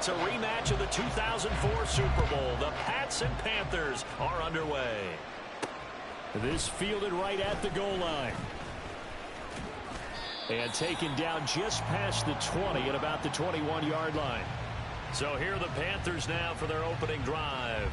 It's a rematch of the 2004 Super Bowl. The Pats and Panthers are underway. This fielded right at the goal line. And taken down just past the 20 at about the 21-yard line. So here are the Panthers now for their opening drive.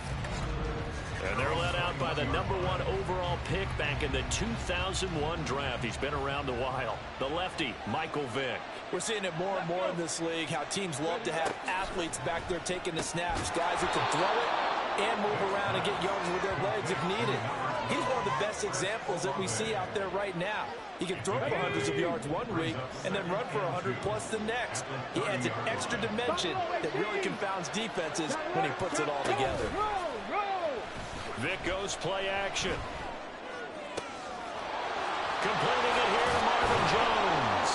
And they're led out by the #1 overall pick back in the 2001 draft. He's been around a while. The lefty, Michael Vick. We're seeing it more and more in this league, how teams love to have athletes back there taking the snaps, guys who can throw it and move around and get yards with their legs if needed. He's one of the best examples that we see out there right now. He can throw for hundreds of yards one week and then run for 100+ the next. He adds an extra dimension that really confounds defenses when he puts it all together. Vick goes play action. Completing it here to Marvin Jones.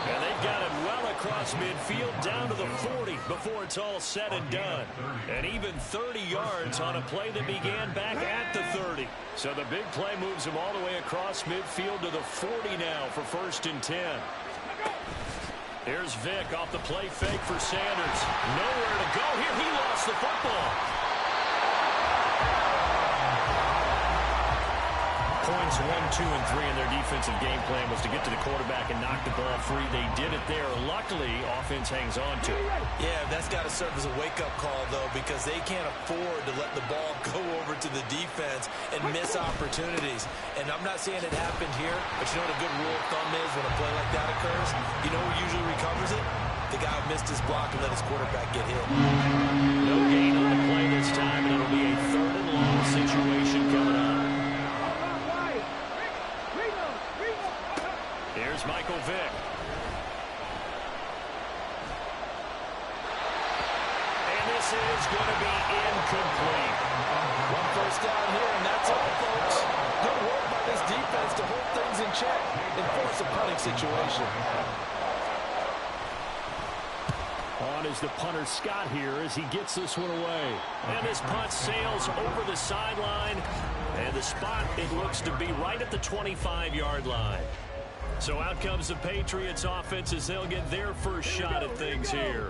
And they've got it well across midfield down to the 40 before it's all said and done. And even 30 yards on a play that began back at the 30. So the big play moves him all the way across midfield to the 40 now for 1st and 10. Here's Vick off the play fake for Sanders. Nowhere to go here. He lost the football. Points 1, 2, and 3 in their defensive game plan was to get to the quarterback and knock the ball free. They did it there. Luckily, offense hangs on to it. Yeah, that's got to serve as a wake-up call, though, because they can't afford to let the ball go over to the defense and miss opportunities. And I'm not saying it happened here, but you know what a good rule of thumb is when a play like that occurs? You know who usually recovers it? The guy who missed his block and let his quarterback get hit. No gain on the play this time, and it'll be a 3rd and long situation coming up. Here's Michael Vick. And this is going to be incomplete. 1 first down here, and that's all, folks. Good work by this defense to hold things in check and force a punting situation. On is the punter Scott here as he gets this one away. And this punt sails over the sideline. And the spot, it looks to be right at the 25-yard line. So out comes the Patriots offense as they'll get their first shot at things here.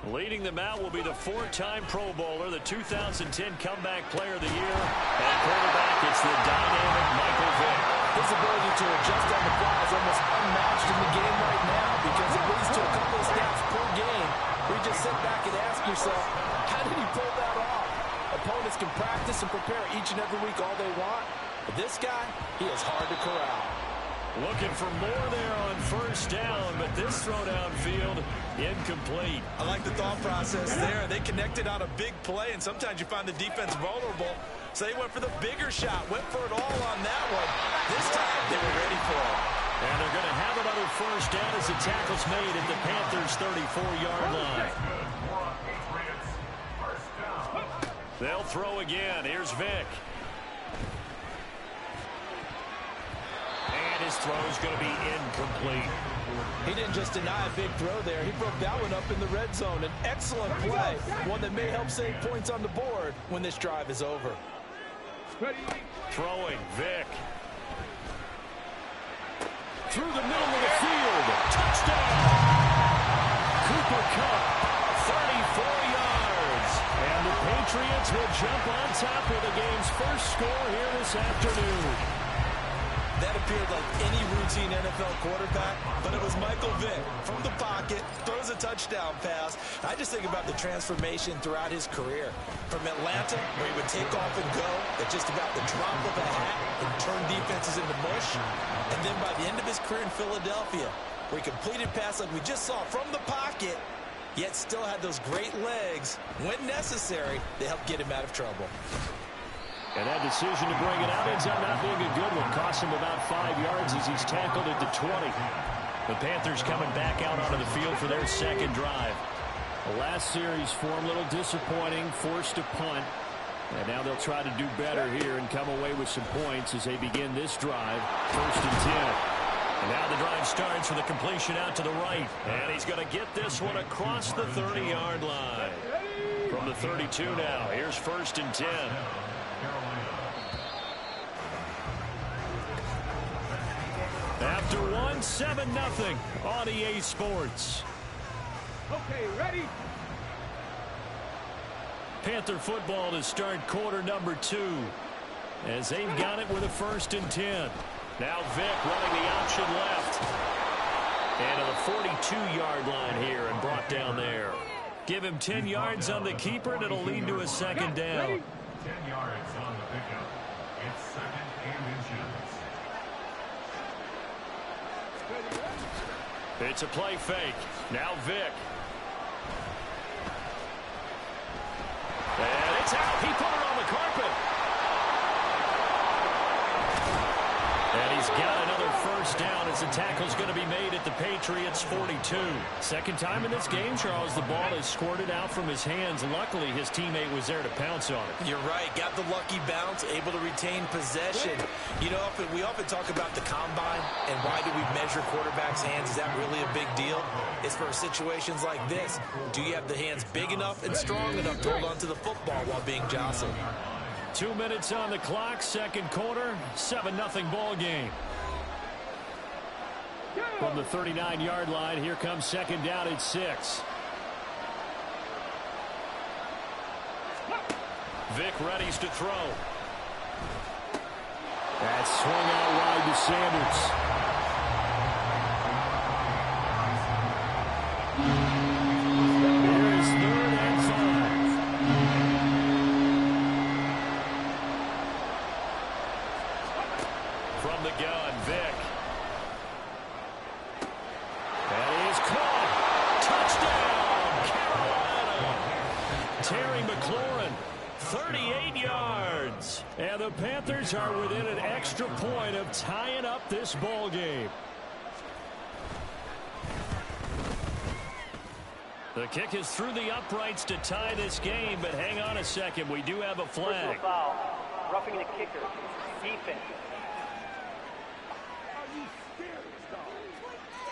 Leading them out will be the 4-time Pro Bowler, the 2010 Comeback Player of the Year. At quarterback, it's the dynamic Michael Vick. His ability to adjust on the fly is almost unmatched in the game right now because it leads to a couple of snaps per game where you just sit back and ask yourself, how did he pull that off? Opponents can practice and prepare each and every week all they want, but this guy, he is hard to corral. Looking for more there on 1st down, but this throw downfield, incomplete. I like the thought process there. They connected on a big play, and sometimes you find the defense vulnerable. So they went for the bigger shot, went for it all on that one. This time, they were ready for it. And they're going to have another 1st down as the tackle's made at the Panthers' 34-yard line. They'll throw again. Here's Vick. And his throw's going to be incomplete. He didn't just deny a big throw there. He broke that one up in the red zone. An excellent play, one that may help save points on the board when this drive is over. Throwing, Vick. Through the middle of the field. Touchdown! Cooper Kupp, 34 yards. And the Patriots will jump on top with the game's first score here this afternoon. That appeared like any routine NFL quarterback, but it was Michael Vick from the pocket, throws a touchdown pass. I just think about the transformation throughout his career. From Atlanta, where he would take off and go at just about the drop of a hat and turn defenses into mush. And then by the end of his career in Philadelphia, where he completed passes like we just saw from the pocket, yet still had those great legs. When necessary, they helped get him out of trouble. And that decision to bring it out ends up not being a good one. Cost him about 5 yards as he's tackled at the 20. The Panthers coming back out onto the field for their 2nd drive. The last series for him, a little disappointing, forced to punt. And now they'll try to do better here and come away with some points as they begin this drive. 1st and 10. And now the drive starts with a completion out to the right. And he's going to get this one across the 30-yard line. From the 32 now, here's 1st and 10. After 1, 7-0 on EA Sports. Okay, ready? Panther football to start quarter number 2. As they've got it with a 1st and 10. Now Vick running the option left. And to the 42-yard line here and brought down there. Give him 10 yards on the keeper, and it'll lead to a 2nd down. 10 yards on the pickup. It's 2nd and inches. It's a play fake. Now Vick. And it's out. He put it on the carpet. And he's got another 1st down as the tackle's going to be made at the Patriots' 42. Second time in this game, Charles, the ball is squirted out from his hands. Luckily, his teammate was there to pounce on it. You're right. Got the lucky bounce, able to retain possession. You know, we often talk about the combine and why do we measure quarterbacks' hands. Is that really a big deal? It's for situations like this. Do you have the hands big enough and strong enough to hold on to the football while being jostled? 2 minutes on the clock, 2nd quarter, 7-0 ball game. From the 39-yard line, here comes 2nd down at 6. Vick readies to throw. That's swung out wide to Sanders. Here is 3rd and 5. From the gun, Vick. That is caught. Touchdown, Carolina. Terry McLaurin, 38 yards. And the Panthers are within an extra point of tying up this ball game. The kick is through the uprights to tie this game, but hang on a second. We do have a flag. Personal foul. Roughing the kicker. Defense.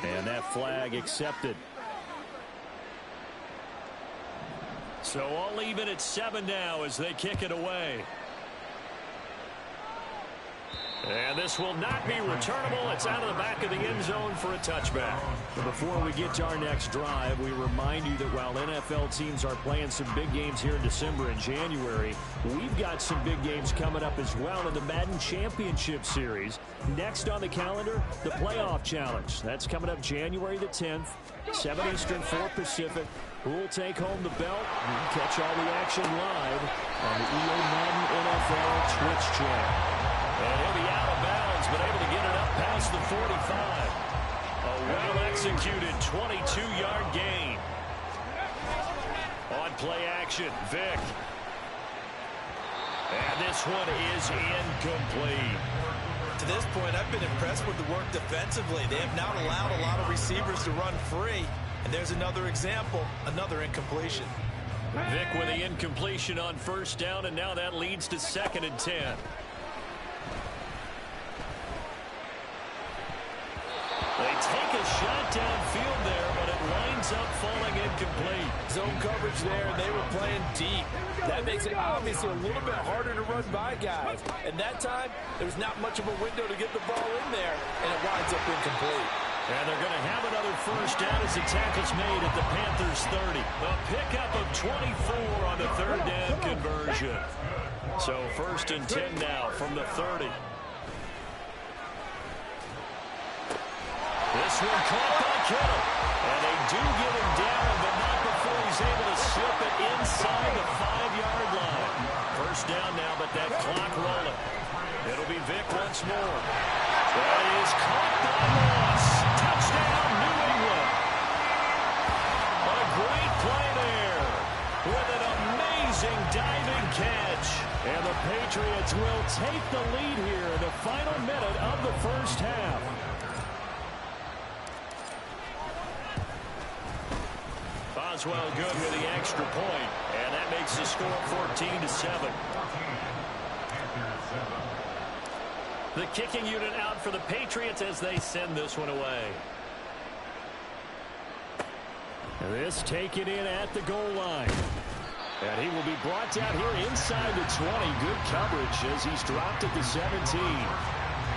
And that flag accepted. So all even at 7 now as they kick it away. And this will not be returnable. It's out of the back of the end zone for a touchback. But before we get to our next drive, we remind you that while NFL teams are playing some big games here in December and January, we've got some big games coming up as well in the Madden Championship Series. Next on the calendar, the Playoff Challenge. That's coming up January the 10th, 7 Eastern, 4 Pacific. Who will take home the belt? You can catch all the action live on the EA Madden NFL Twitch channel. And he'll be out of bounds, but able to get it up past the 45. A well-executed 22-yard gain. On play action, Vick. And this one is incomplete. To this point, I've been impressed with the work defensively. They have not allowed a lot of receivers to run free. And there's another example, another incompletion. Vick with the incompletion on 1st down, and now that leads to 2nd and 10. They take a shot downfield there, but it winds up falling incomplete. Zone coverage there, and they were playing deep. That makes it obviously a little bit harder to run by guys. And that time, there was not much of a window to get the ball in there, and it winds up incomplete. And they're going to have another 1st down as the tackle's made at the Panthers' 30. A pickup of 24 on the 3rd down conversion. So 1st and 10 now from the 30. This one caught by Kittle. And they do get him down, but not before he's able to slip it inside the 5-yard line. 1st down now, but that clock rolling. It'll be Vick once more. That is caught by Moss. Touchdown, New England. A great play there with an amazing diving catch. And the Patriots will take the lead here in the final minute of the 1st half. Boswell good with the extra point, and that makes the score 14-7. The kicking unit out for the Patriots as they send this one away. And this taken in at the goal line. And he will be brought down here inside the 20. Good coverage as he's dropped at the 17.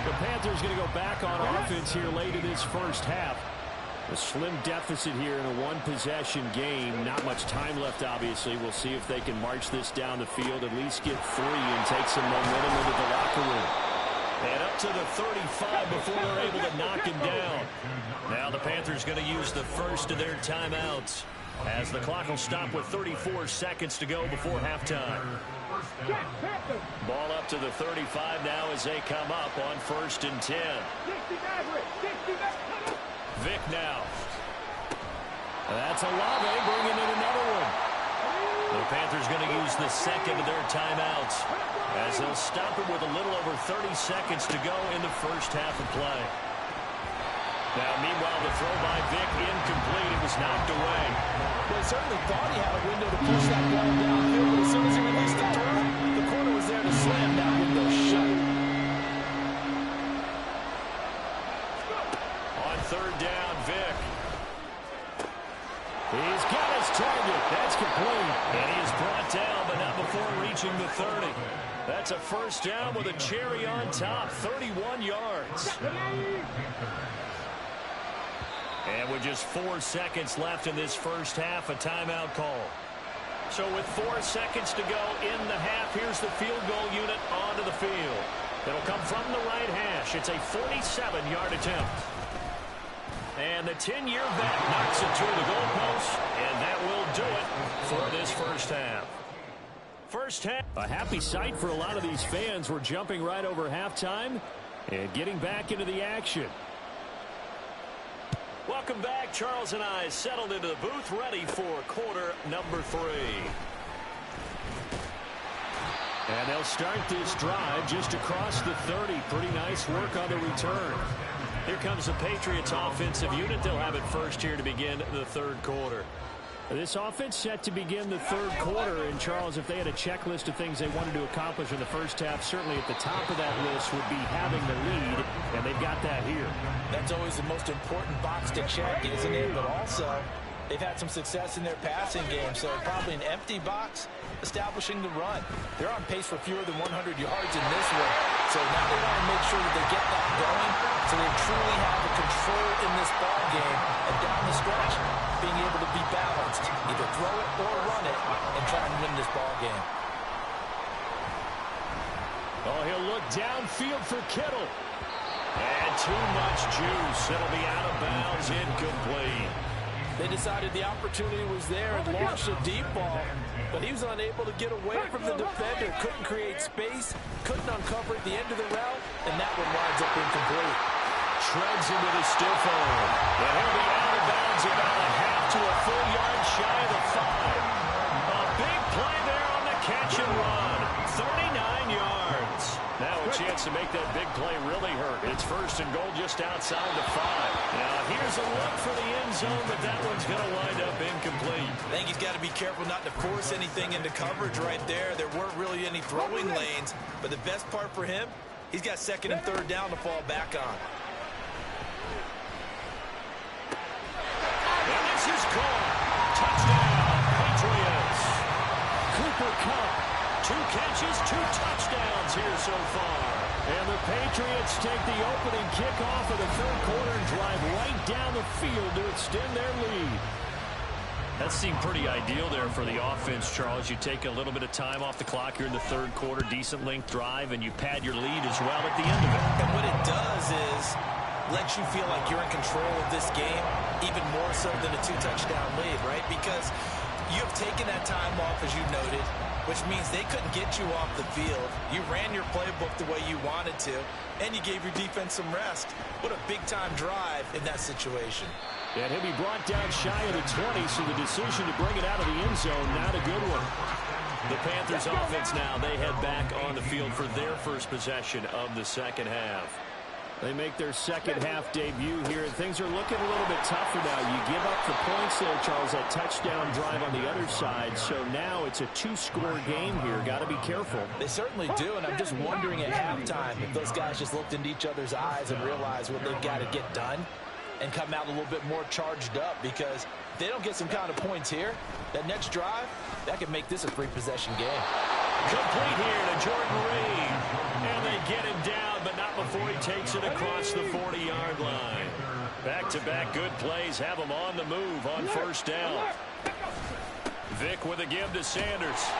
The Panthers going to go back on offense here late in this 1st half. A slim deficit here in a one-possession game. Not much time left, obviously. We'll see if they can march this down the field, at least get 3 and take some momentum into the locker room. And up to the 35 before they're able to knock him down. Now the Panthers going to use the first of their timeouts, as the clock will stop with 34 seconds to go before halftime. Ball up to the 35 now as they come up on 1st and 10. Vic now. That's Olave bringing in another one. The Panthers going to use the second of their timeouts, as they'll stop it with a little over 30 seconds to go in the first half of play. Now, meanwhile, the throw by Vic incomplete. It was knocked away. Well, he certainly thought he had a window to push that ball downfield, but as soon as he released the throw, the corner was there to slam that window shut. On 3rd down, Vic. He's got his target. That's complete. And he is brought down, but not before reaching the 30. That's a 1st down with a cherry on top, 31 yards. And with just 4 seconds left in this first half, a timeout call. So with 4 seconds to go in the half, here's the field goal unit onto the field. It'll come from the right hash. It's a 47-yard attempt. And the 10-year vet knocks it through the goalpost, and that will do it for this first half. First half, a happy sight for a lot of these fans. We're jumping right over halftime and getting back into the action. Welcome back. Charles and I settled into the booth, ready for quarter number 3. And they'll start this drive just across the 30. Pretty nice work on the return. Here comes the Patriots offensive unit. They'll have it first here to begin the 3rd quarter. This offense set to begin the 3rd quarter. And, Charles, if they had a checklist of things they wanted to accomplish in the first half, certainly at the top of that list would be having the lead, and they've got that here. That's always the most important box to check, isn't it? But also, they've had some success in their passing game, so probably an empty box establishing the run. They're on pace for fewer than 100 yards in this one, so now they want to make sure that they get that going so they truly have the control in this ball game, and down the stretch, being able to be balanced, either throw it or run it, and try and win this ball game. Oh, he'll look downfield for Kittle. And too much juice. It'll be out of bounds, incomplete. They decided the opportunity was there and launched a deep ball, but he was unable to get away from the defender, couldn't create space, couldn't uncover at the end of the route, and that one winds up incomplete. Treads into the stiff arm. And he'll be out of bounds about a half to a full yard shy of the 5. A big play there on the catch and run. 39 yards. Now a chance to make that big play really hurt. It's 1st and goal just outside the 5. Now here's a look for the end zone, but that one's going to wind up incomplete. I think he's got to be careful not to force anything into coverage right there. There weren't really any throwing lanes, but the best part for him, he's got 2nd and 3rd down to fall back on. And this is caught. Touchdown, Patriots. Cooper Kupp. 2 catches, 2 touchdowns here so far. And the Patriots take the opening kickoff of the 3rd quarter and drive right down the field to extend their lead. That seemed pretty ideal there for the offense, Charles. You take a little bit of time off the clock here in the 3rd quarter, decent length drive, and you pad your lead as well at the end of it. And what it does is lets you feel like you're in control of this game, even more so than a 2-touchdown lead, right? Because you have taken that time off, as you noted, which means they couldn't get you off the field. You ran your playbook the way you wanted to, and you gave your defense some rest. What a big-time drive in that situation. And he'll be brought down shy of the 20, so the decision to bring it out of the end zone, not a good one. The Panthers offense now, they head back on the field for their first possession of the 2nd half. They make their 2nd half debut here, and things are looking a little bit tougher now. You give up the points there, Charles, that touchdown drive on the other side. So now it's a 2-score game here. Got to be careful. They certainly do, and I'm just wondering at halftime if those guys just looked into each other's eyes and realized what they've got to get done and come out a little bit more charged up, because if they don't get some kind of points here, that next drive, that could make this a 3-possession game. Complete here to Jordan Reed. And they get him down, but not before he takes it across the 40-yard line. Back-to-back good plays have him on the move on first down. Vick with a give to Sanders.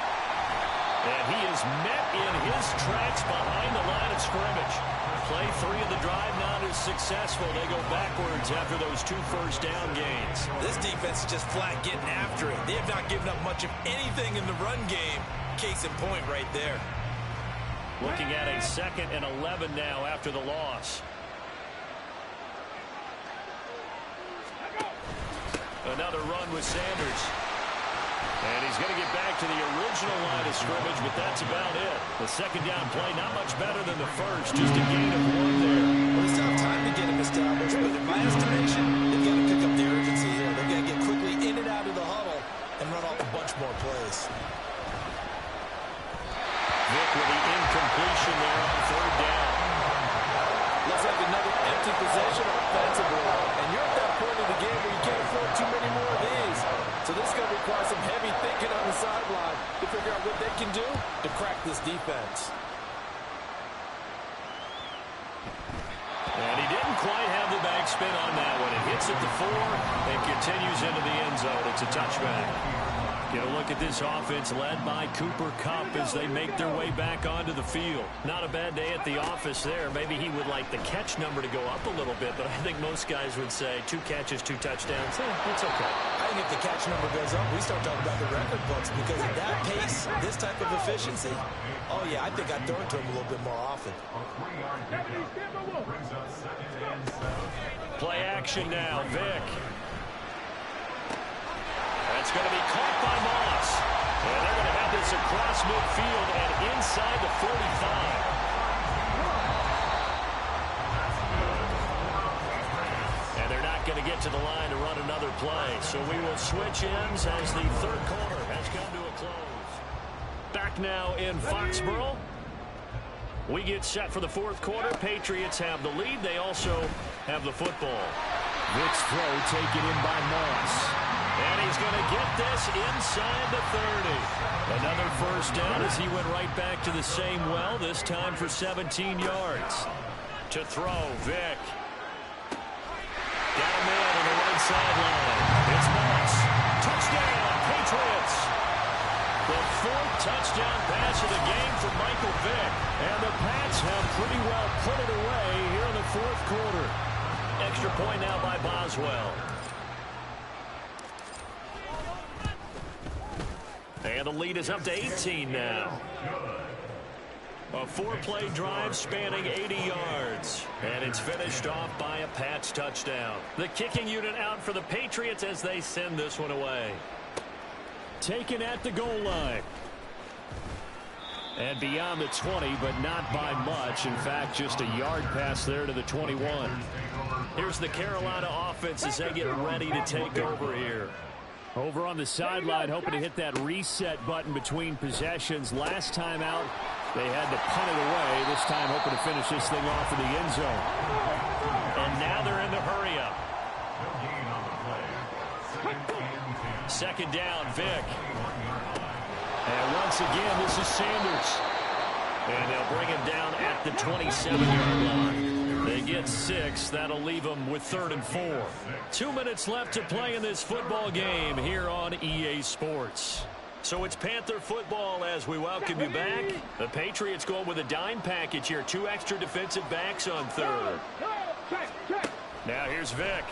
And he is met in his tracks behind the line of scrimmage. Play 3 of the drive not as successful. They go backwards after those 2 first-down gains. This defense is just flat getting after it. They have not given up much of anything in the run game. Case in point right there. Looking at a 2nd and 11 now after the loss. Another run with Sanders. And he's going to get back to the original line of scrimmage, but that's about it. The second down play, not much better than the first, just a gain of 1 there. Well, it's tough time to get him established, but in my estimation, they've got to pick up the urgency here. They've got to get quickly in and out of the huddle and run off a bunch more plays. Vick with the incompletion there on 3rd down. Looks like another empty possession offensively. And you're at that point of the game where you can't afford too many more of these. So this is going to require some heavy thinking on the sideline to figure out what they can do to crack this defense. And he didn't quite have the backspin on that one. It hits at the 4 and continues into the end zone. It's a touchback. Get a look at this offense led by Cooper Kupp as they make their way back onto the field. Not a bad day at the office there. Maybe he would like the catch number to go up a little bit, but I think most guys would say 2 catches, 2 touchdowns. It's okay. I think if the catch number goes up, we start talking about the record books because at that pace, this type of efficiency, oh yeah, I think I'd throw it to him a little bit more often. Play action now, Vick. That's going to be caught by Moss. And they're going to have this across midfield and inside the 45. And they're not going to get to the line to run another play. So we will switch ends as the 3rd quarter has come to a close. Back now in Foxborough. We get set for the 4th quarter. Patriots have the lead. They also have the football. Vick's throw taken in by Moss. And he's going to get this inside the 30. Another first down as he went right back to the same well, this time for 17 yards. To throw, Vick. Got a man on the right sideline. It's Moss. Touchdown, Patriots. The 4th touchdown pass of the game for Michael Vick. And the Pats have pretty well put it away here in the 4th quarter. Extra point now by Boswell. And the lead is up to 18 now. A 4-play drive spanning 80 yards. And it's finished off by a Pats touchdown. The kicking unit out for the Patriots as they send this one away. Taken at the goal line. And beyond the 20, but not by much. In fact, just a yard pass there to the 21. Here's the Carolina offense as they get ready to take over here. Over on the sideline, hoping to hit that reset button between possessions. Last time out, they had to punt it away. This time, hoping to finish this thing off in the end zone. And now they're in the hurry-up. 2nd down, Vick. And once again, this is Sanders. And they'll bring him down at the 27-yard line. They get 6. That'll leave them with 3rd and 4. 2 minutes left to play in this football game here on EA Sports. So it's Panther football as we welcome you back. The Patriots going with a dime package here. 2 extra defensive backs on 3rd. Now here's Vick.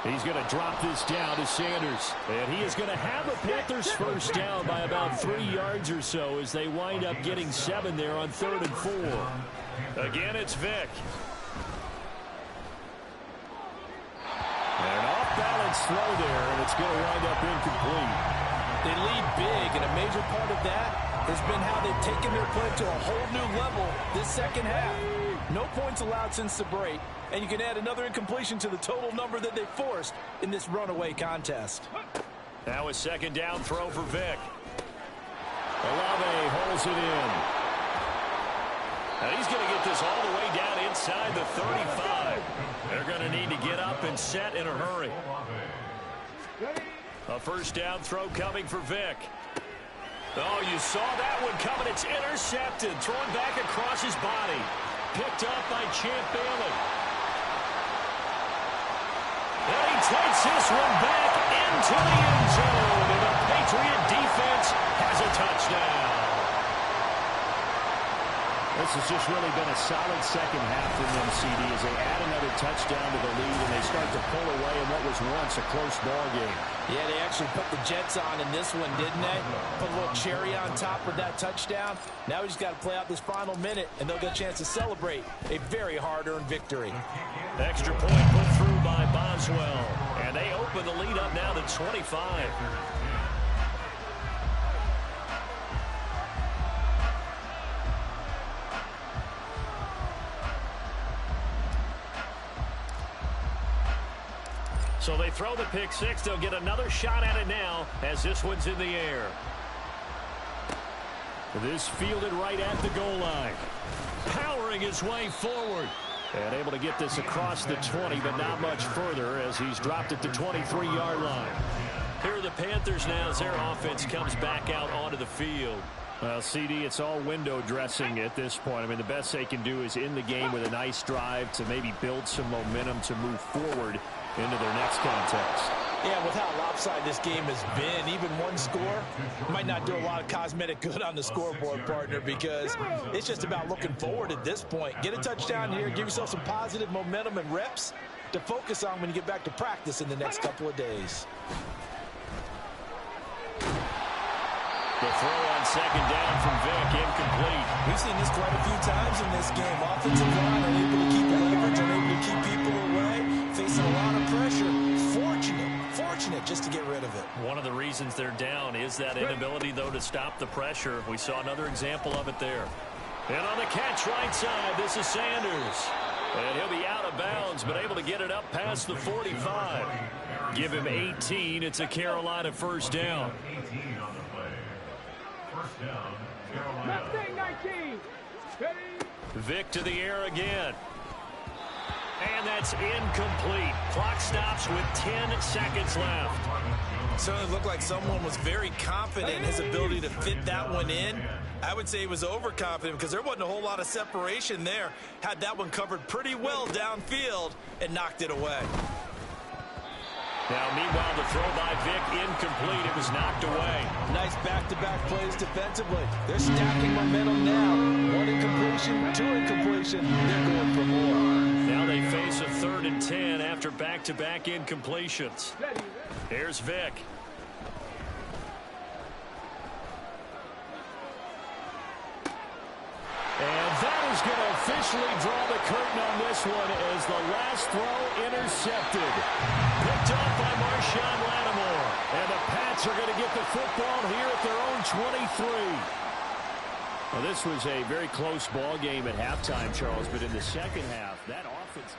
He's going to drop this down to Sanders. And he is going to have the Panthers first down by about 3 yards or so as they wind up getting 7 there on 3rd and 4. Again, it's Vick. And an off-balance throw there, and it's going to wind up incomplete. They lead big, and a major part of that has been how they've taken their play to a whole new level this second half. No points allowed since the break, and you can add another incompletion to the total number that they forced in this runaway contest. Now a 2nd down throw for Vick. Olave holds it in. And he's going to get this all the way down inside the 35. They're going to need to get up and set in a hurry. A first down throw coming for Vick. Oh, you saw that one coming. It's intercepted. Thrown back across his body. Picked up by Champ Bailey. And he takes this one back into the end zone. And the Patriot defense has a touchdown. This has just really been a solid second half from them, CD, as they add another touchdown to the lead and they start to pull away in what was once a close ball game. Yeah, they actually put the Jets on in this one, didn't they? Put a little cherry on top with that touchdown. Now we just got to play out this final minute, and they'll get a chance to celebrate a very hard-earned victory. Extra point put through by Boswell. And they open the lead up now to 25. So they throw the pick six. They'll get another shot at it now as this one's in the air. This fielded right at the goal line. Powering his way forward. And able to get this across the 20, but not much further as he's dropped at the 23-yard line. Here are the Panthers now as their offense comes back out onto the field. Well, CD, it's all window dressing at this point. I mean, the best they can do is in the game with a nice drive to maybe build some momentum to move forward into their next contest. Yeah, with how lopsided this game has been, even one score might not do a lot of cosmetic good on the scoreboard, partner, because it's just about looking forward at this point. Get a touchdown here, give yourself some positive momentum and reps to focus on when you get back to practice in the next couple of days. The throw on second down from Vick, incomplete. We've seen this quite a few times in this game. Offensive line unable to keep leverage, unable to keep people away, facing a lot of pressure. Fortunate just to get rid of it. One of the reasons they're down is that inability, though, to stop the pressure. We saw another example of it there. And on the catch right side, this is Sanders. And he'll be out of bounds, but able to get it up past the 45. Give him 18. It's a Carolina first down. 18 on the play. First down, Carolina. 19. Vick to the air again. And that's incomplete. Clock stops with 10 seconds left. Certainly looked like someone was very confident in his ability to fit that one in. I would say he was overconfident because there wasn't a whole lot of separation there. Had that one covered pretty well downfield and knocked it away. Now, meanwhile, the throw by Vick incomplete. It was knocked away. Nice back-to-back plays defensively. They're stacking momentum now. One incompletion, two incompletion. They're going for more. Now they face a 3rd and 10 after back-to-back incompletions. Here's Vick. And that is going to officially draw the curtain on this one as the last throw intercepted. Picked up by Marshawn Lattimore. And the Pats are going to get the football here at their own 23. Well, this was a very close ball game at halftime, Charles, but in the second half, that offense...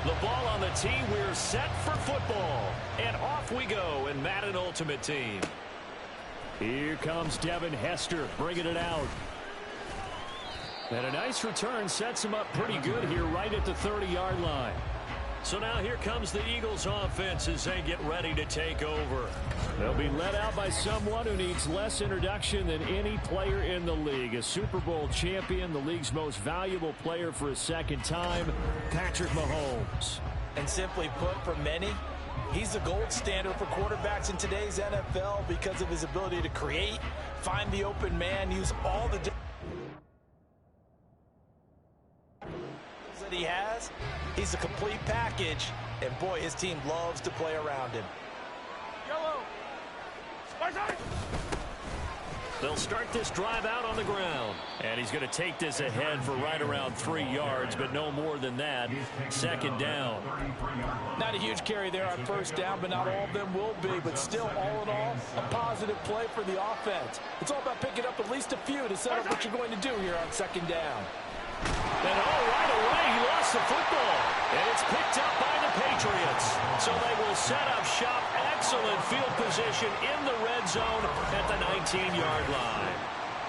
The ball on the tee. We're set for football. And off we go in Madden Ultimate Team. Here comes Devin Hester bringing it out. And a nice return sets him up pretty good here right at the 30-yard line. So now here comes the Eagles offense as they get ready to take over. They'll be led out by someone who needs less introduction than any player in the league. A Super Bowl champion, the league's most valuable player for a second time, Patrick Mahomes. And simply put, for many, he's the gold standard for quarterbacks in today's NFL because of his ability to create, find the open man, use all the that he has, he's a complete package, and boy, his team loves to play around him. They'll start this drive out on the ground. And he's going to take this ahead for right around 3 yards, but no more than that. Second down. Not a huge carry there on first down, but not all of them will be. But still, all in all, a positive play for the offense. It's all about picking up at least a few to set up what you're going to do here on second down. And right away, he lost the football. And it's picked up by the Patriots. So they will set up shop. Excellent field position in the red zone at the 19-yard line.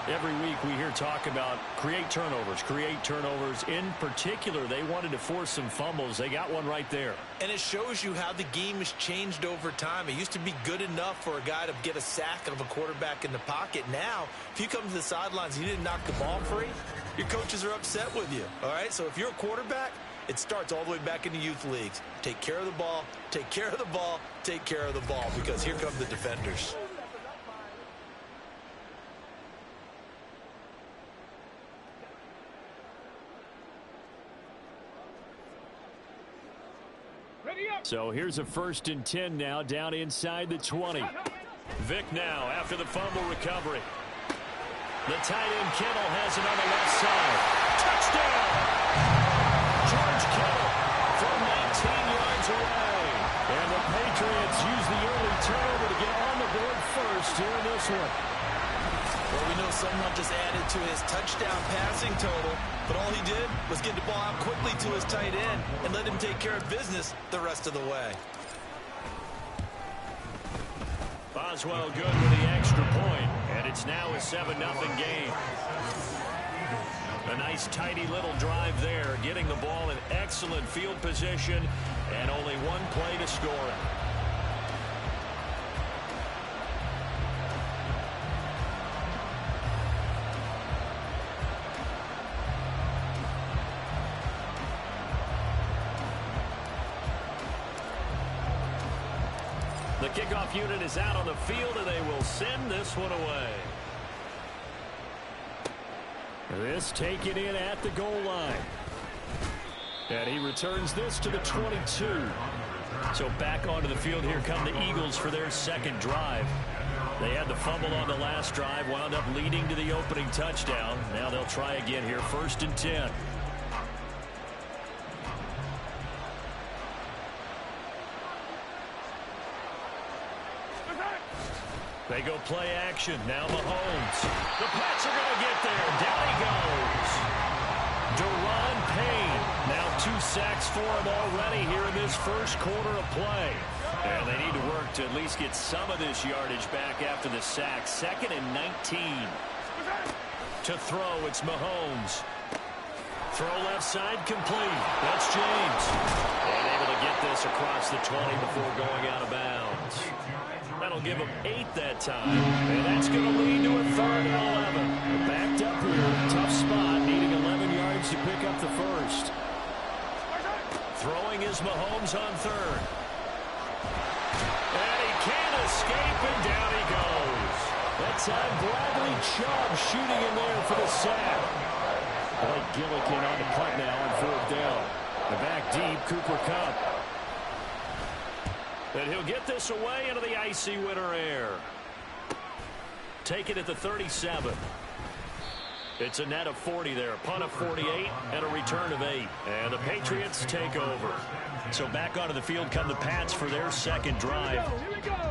Every week we hear talk about create turnovers. In particular, they wanted to force some fumbles. They got one right there. And it shows you how the game has changed over time. It used to be good enough for a guy to get a sack of a quarterback in the pocket. Now, if you come to the sidelines and you didn't knock the ball free, your coaches are upset with you. All right, so if you're a quarterback, it starts all the way back in the youth leagues. Take care of the ball, take care of the ball, take care of the ball, because here come the defenders. So here's a 1st and 10 now, down inside the 20. Vick now after the fumble recovery. The tight end Kittle has it on the left side. Touchdown! George Kittle from 19 yards away. And the Patriots use the early turnover to get on the board first here in this one. Well, we know someone just added to his touchdown passing total, but all he did was get the ball out quickly to his tight end and let him take care of business the rest of the way. Boswell good with the extra point, and it's now a 7-0 game. A nice, tidy little drive there, getting the ball in excellent field position, and only one play to score it. The kickoff unit is out on the field, and they will send this one away. This taken in at the goal line. And he returns this to the 22. So back onto the field, here come the Eagles for their second drive. They had the fumble on the last drive, wound up leading to the opening touchdown. Now they'll try again here, 1st and 10. They go play action. Now Mahomes. The Pats are going to get there. Down he goes. Deron Payne. Now 2 sacks for him already here in this first quarter of play. And they need to work to at least get some of this yardage back after the sack. 2nd and 19. To throw, it's Mahomes. Throw left side complete. That's James. And able to get this across the 20 before going out of bounds. That'll give him 8 that time. And that's going to lead to a 3rd and 11. They're backed up here. Tough spot, needing 11 yards to pick up the first. Throwing is Mahomes on 3rd. And he can't escape, and down he goes. That time, Bradley Chubb shooting in there for the sack. Blake Gillikin on the punt now on 4th down. The back deep, Cooper Kupp. And he'll get this away into the icy winter air. Take it at the 37. It's a net of 40 there. Punt of 48 and a return of 8. And the Patriots take over. So back onto the field come the Pats for their second drive.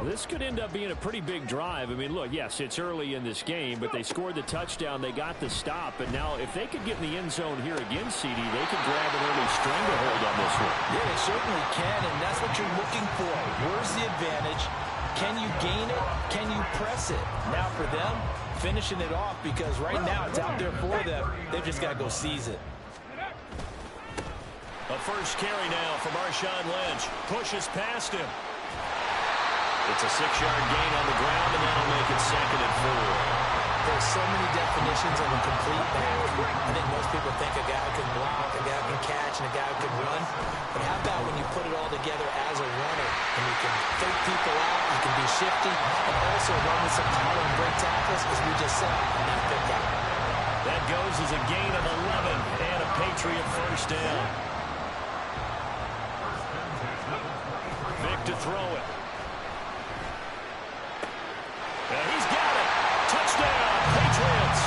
This could end up being a pretty big drive. I mean, look, yes, it's early in this game, but they scored the touchdown. They got the stop. And now if they could get in the end zone here again, CD, they could grab an early stranglehold on this one. Yeah, they certainly can, and that's what you're looking for. Where's the advantage? Can you gain it? Can you press it? Now for them, finishing it off, because right now it's out there for them. They've just got to go seize it. A first carry now from Marshawn Lynch. Pushes past him. It's a 6-yard gain on the ground, and that'll make it 2nd and 4. There's so many definitions of a complete back. I think most people think a guy can block, a guy can catch, and a guy can run. But how about when you put it all together as a runner, and you can fake people out, you can be shifty, and also run with some power and break tackles, as we just said, and that fit that. That goes as a gain of 11 and a Patriot 1st first down. Vick to throw it. And he's got it. Touchdown, Patriots.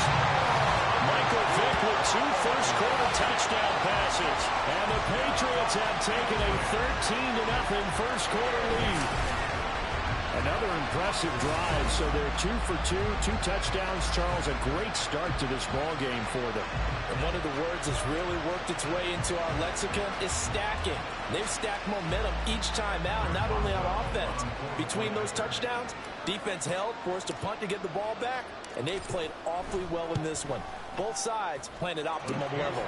Michael Vick with 2 first-quarter touchdown passes. And the Patriots have taken a 13-0 first-quarter lead. Another impressive drive, so they're 2 for 2, 2 touchdowns. Charles, a great start to this ball game for them. And one of the words that's really worked its way into our lexicon is stacking. They've stacked momentum each time out, not only on offense. Between those touchdowns, defense held, forced a punt to get the ball back, and they played awfully well in this one. Both sides playing at optimum level.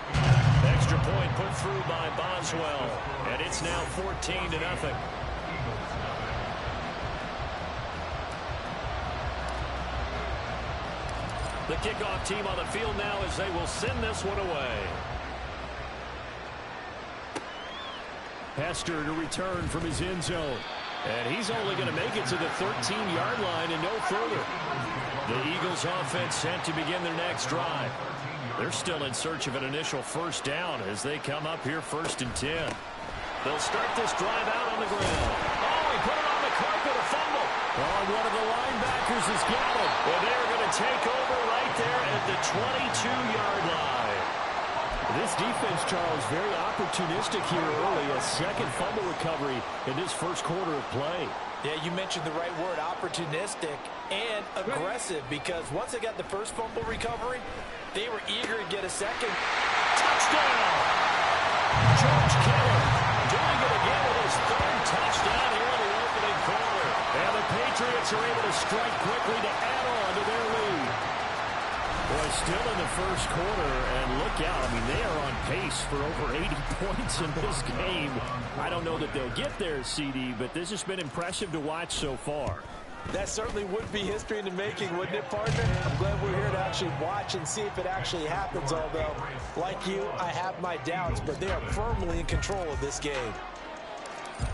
Extra point put through by Boswell, and it's now 14-0. The kickoff team on the field now as they will send this one away. Hester to return from his end zone. And he's only going to make it to the 13-yard line and no further. The Eagles offense set to begin their next drive. They're still in search of an initial first down as they come up here 1st and 10. They'll start this drive out on the ground. Oh, he put it on the carpet, a fumble. Oh, one of the linebackers has got it. Well, they're going to take over right there at the 22-yard line. This defense, Charles, very opportunistic here early. A second fumble recovery in this first quarter of play. Yeah, you mentioned the right word, opportunistic and aggressive, because once they got the first fumble recovery, they were eager to get a second. Touchdown! George Kittle doing it again with his 3rd touchdown here in the opening quarter. And the Patriots are able to strike quickly to add on to their lead. Boy, still in the first quarter, and look out. I mean, they are on pace for over 80 points in this game. I don't know that they'll get there, CD, but this has been impressive to watch so far. That certainly would be history in the making, wouldn't it, partner? I'm glad we're here to actually watch and see if it actually happens, although, like you, I have my doubts, but they are firmly in control of this game.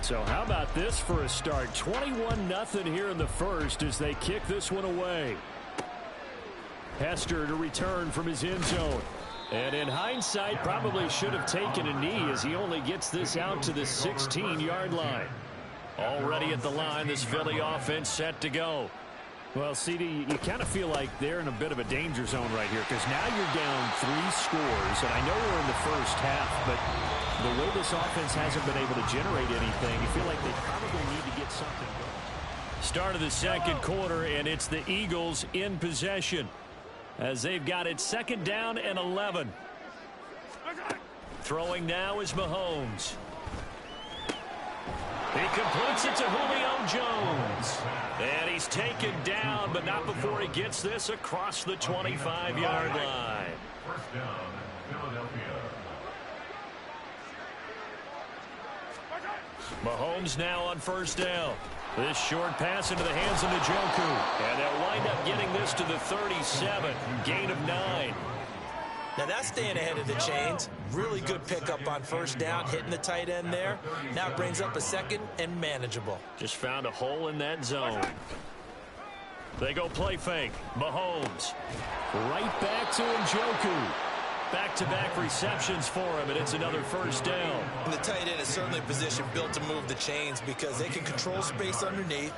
So how about this for a start? 21-0 here in the first as they kick this one away. Hester to return from his end zone. And in hindsight, probably should have taken a knee as he only gets this out to the 16-yard line. Already at the line, this Philly offense set to go. Well, CD, you kind of feel like they're in a bit of a danger zone right here because now you're down 3 scores, and I know we're in the first half, but the way this offense hasn't been able to generate anything, you feel like they probably need to get something going. Start of the second quarter, and it's the Eagles in possession as they've got it 2nd down and 11. Throwing now is Mahomes. He completes it to Julio Jones. And he's taken down, but not before he gets this across the 25-yard line. First down, Philadelphia. Mahomes now on first down. This short pass into the hands of Njoku. And they'll wind up getting this to the 37. Gain of 9. Now that's staying ahead of the chains. Really good pickup on first down, hitting the tight end there. Now it brings up a second and manageable. Just found a hole in that zone. They go play fake. Mahomes. Right back to Njoku. Back-to-back receptions for him, and it's another first down. And the tight end is certainly a position built to move the chains because they can control space underneath.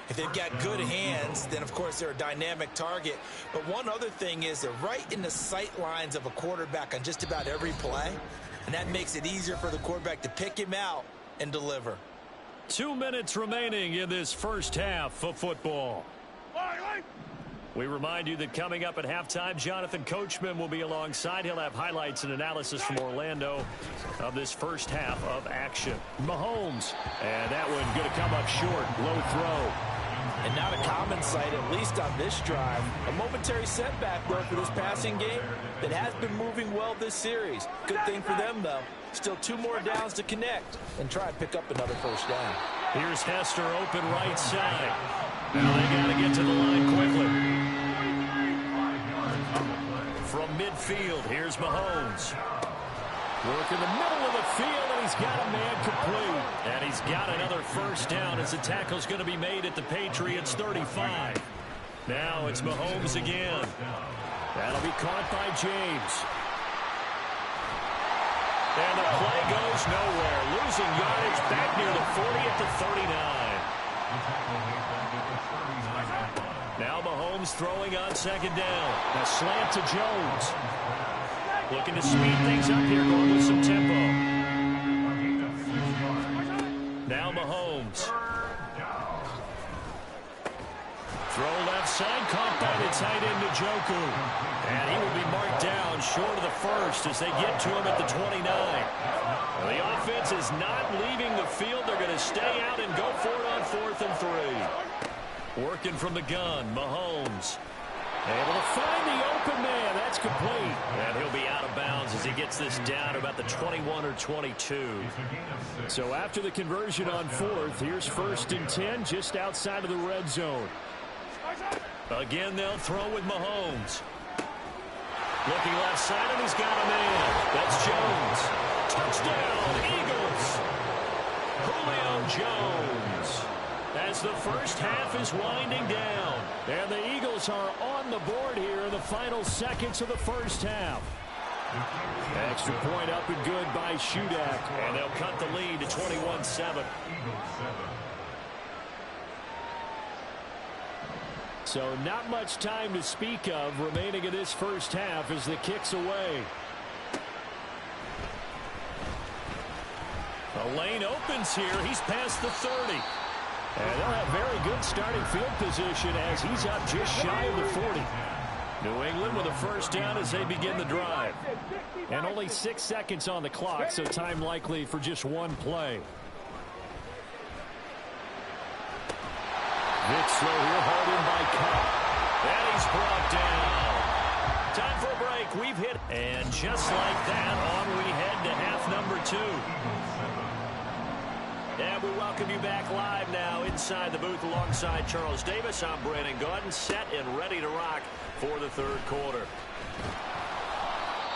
If they've got good hands, then, of course, they're a dynamic target. But one other thing is they're right in the sight lines of a quarterback on just about every play, and that makes it easier for the quarterback to pick him out and deliver. 2 minutes remaining in this first half of football. We remind you that coming up at halftime, Jonathan Coachman will be alongside. He'll have highlights and analysis from Orlando of this first half of action. Mahomes. And that one going to come up short. Low throw. And not a common sight, at least on this drive. A momentary setback, though, for this passing game that has been moving well this series. Good thing for them, though. Still 2 more downs to connect and try and pick up another first down. Here's Hester open right side. Now they got to get to the line quickly. From midfield, here's Mahomes. Work in the middle of the field, and he's got a man complete. And he's got another first down as the tackle's going to be made at the Patriots 35. Now it's Mahomes again. That'll be caught by James. And the play goes nowhere. Losing yardage back near the 40 at the 39. Now Mahomes throwing on second down. A slant to Jones. Looking to speed things up here, going with some tempo. Now Mahomes. Throw left side, caught by the tight end Njoku. And he will be marked down short of the first as they get to him at the 29. Well, the offense is not leaving the field. They're going to stay out and go for it on 4th and 3. Working from the gun, Mahomes. Able to find the open man. That's complete. And he'll be out of bounds as he gets this down to about the 21 or 22. So after the conversion on 4th, here's 1st and 10 just outside of the red zone. Again, they'll throw with Mahomes. Looking left side, and he's got a man. That's Jones. Touchdown, Eagles. Julio Jones. As the first half is winding down. And the Eagles are on the board here in the final seconds of the first half. Extra point up and good by Shudak. And they'll cut the lead to 21-7. So not much time to speak of remaining in this first half as the kick's away. The lane opens here. He's past the 30. And they'll have very good starting field position as he's up just shy of the 40. New England with a first down as they begin the drive. And only 6 seconds on the clock, so time likely for just one play. Vic slow here, hauled in by Cup. And he's brought down. Time for a break. We've hit. And just like that, on we head to half number 2. And we welcome you back live now inside the booth alongside Charles Davis. I'm Brandon Gaudin, set and ready to rock for the third quarter.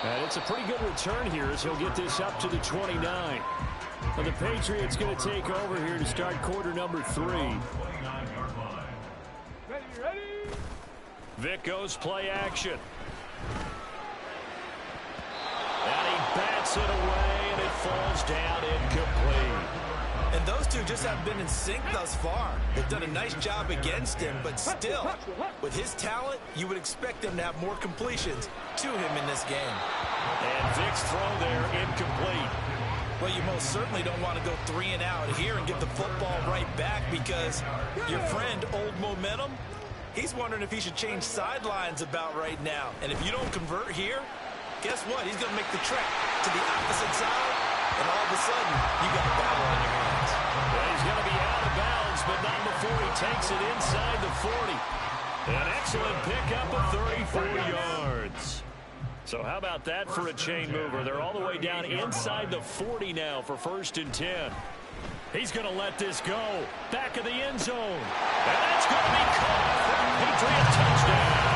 And it's a pretty good return here as he'll get this up to the 29. Now the Patriots going to take over here to start quarter number 3. Vic goes play action. And he bats it away, and it falls down incomplete. And those two just haven't been in sync thus far. They've done a nice job against him, but still, with his talent, you would expect him to have more completions to him in this game. And Vic's throw there incomplete. Well, you most certainly don't want to go 3 and out here and get the football right back because your friend, Old Momentum, he's wondering if he should change sidelines about right now. And if you don't convert here, guess what? He's going to make the trek to the opposite side, and all of a sudden, you got a battle on your hands. Well, he's going to be out of bounds, but not before he takes it inside the 40. An excellent pickup of 34 yards. So how about that for a chain mover? They're all the way down inside the 40 now for 1st and 10. He's going to let this go. Back of the end zone. And that's going to be caught for a Patriot touchdown.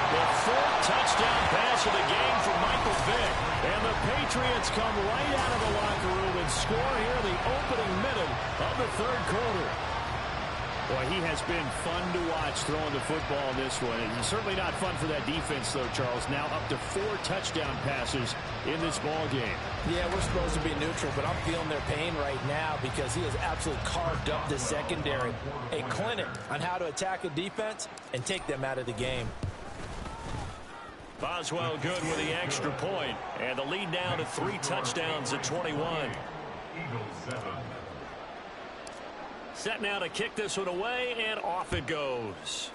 The 4th touchdown pass of the game for Michael Vick. And the Patriots come right out of the locker room and score here in the opening minute of the third quarter. Boy, he has been fun to watch throwing the football in this one. It's certainly not fun for that defense, though, Charles. Now up to 4 touchdown passes in this ball game. Yeah, we're supposed to be neutral, but I'm feeling their pain right now because he has absolutely carved up the secondary. A clinic on how to attack a defense and take them out of the game. Boswell good with the extra point. And the lead now to 3 touchdowns at 21. Set now to kick this one away, and off it goes.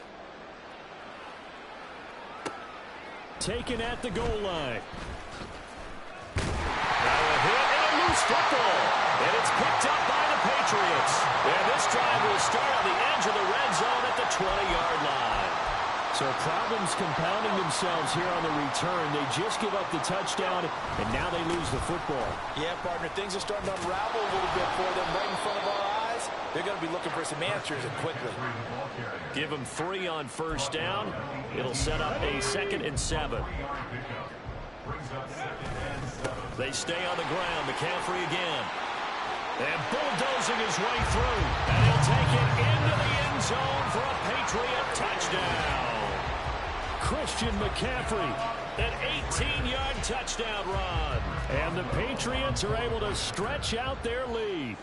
Taken at the goal line. Now a hit and a loose football. And it's picked up by the Patriots. And this drive will start on the edge of the red zone at the 20-yard line. So problems compounding themselves here on the return. They just give up the touchdown, and now they lose the football. Yeah, partner, things are starting to unravel a little bit for them right in front of our eyes. They're going to be looking for some answers and quickly. Give them 3 on 1st down. It'll set up a 2nd and 7. They stay on the ground. McCaffrey again. And bulldozing his way through. And he'll take it into the end zone for a Patriot touchdown. Christian McCaffrey, an 18-yard touchdown run. And the Patriots are able to stretch out their lead.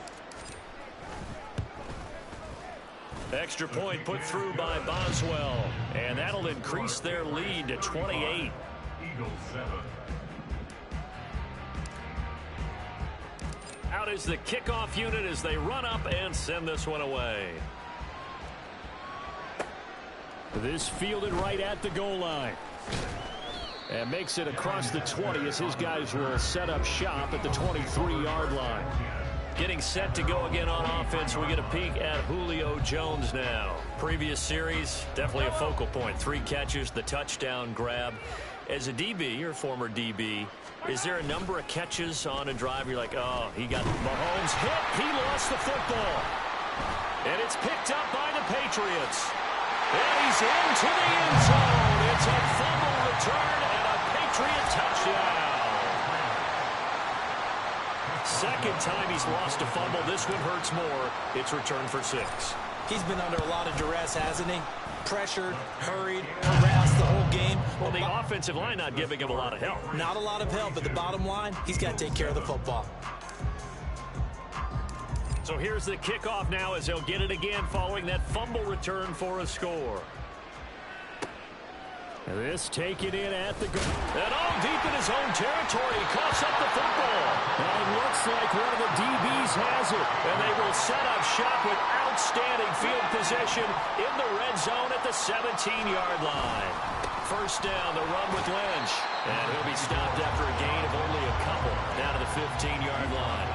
Extra point put through by Boswell. And that'll increase their lead to 28. Eagles 7. Out is the kickoff unit as they run up and send this one away. This fielded right at the goal line. And makes it across the 20 as his guys will set up shop at the 23-yard line. Getting set to go again on offense. We get a peek at Julio Jones now. Previous series, definitely a focal point. 3 catches, the touchdown grab. As a DB, or former DB, is there a number of catches on a drive you're like, oh, he got Mahomes hit, he lost the football. And it's picked up by the Patriots. And he's into the end zone. It's a fumble return and a Patriot touchdown. Second time he's lost a fumble. This one hurts more. It's returned for 6. He's been under a lot of duress, hasn't he? Pressured, hurried, harassed the whole game. Well, the offensive line not giving him a lot of help. Not a lot of help, but the bottom line, he's got to take care of the football. So here's the kickoff now as they'll get it again following that fumble return for a score. This taken in at the goal. And all deep in his own territory. He coughs up the football. And it looks like one of the DBs has it. And they will set up shop with outstanding field position in the red zone at the 17-yard line. First down, the run with Lynch. And he'll be stopped after a gain of only a couple down to the 15-yard line.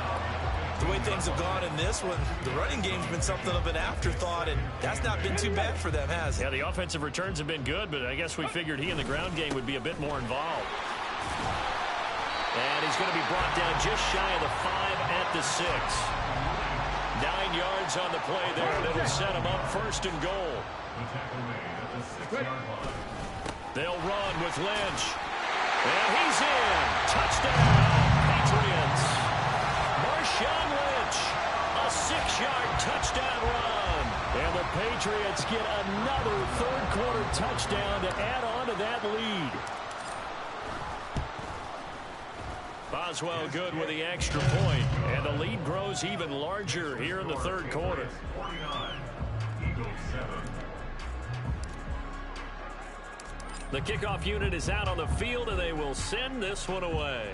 The way things have gone in this one, the running game's been something of an afterthought, and that's not been too bad for them, has it? Yeah, the offensive returns have been good, but I guess we figured he in the ground game would be a bit more involved. And he's going to be brought down just shy of the 5 at the 6. 9 yards on the play there, and it'll set him up first and goal. The tackle made at the 6-yard line. They'll run with Lynch. And he's in. Touchdown, Patriots. Marshawn Lynch, a 6-yard touchdown run. And the Patriots get another third-quarter touchdown to add on to that lead. Boswell good with the extra point, and the lead grows even larger here in the third quarter. 49. Eagles 7. The kickoff unit is out on the field, and they will send this one away.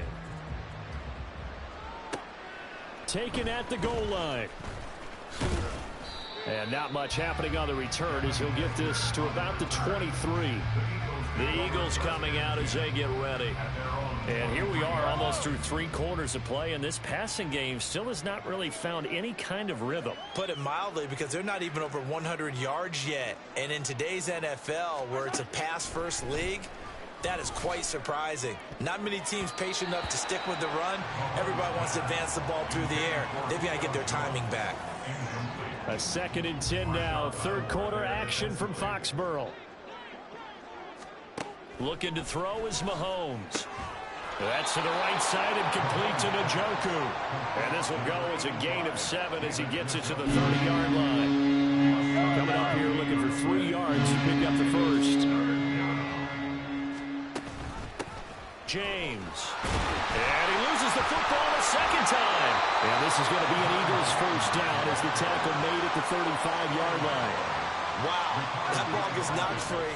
Taken at the goal line. And not much happening on the return as he'll get this to about the 23. The Eagles coming out as they get ready. And here we are almost through 3 quarters of play, and this passing game still has not really found any kind of rhythm. Put it mildly, because they're not even over 100 yards yet. And in today's NFL, where it's a pass-first league, that is quite surprising. Not many teams patient enough to stick with the run. Everybody wants to advance the ball through the air. They've got to get their timing back. A 2nd and 10 now. Third quarter action from Foxborough. Looking to throw is Mahomes. That's to the right side and complete to Njoku. And this will go as a gain of 7 as he gets it to the 30-yard line. Coming up here looking for 3 yards to pick up the first. James. And he loses the football a second time. And this is going to be an Eagles first down as the tackle made at the 35-yard line. Wow, that ball gets knocked free,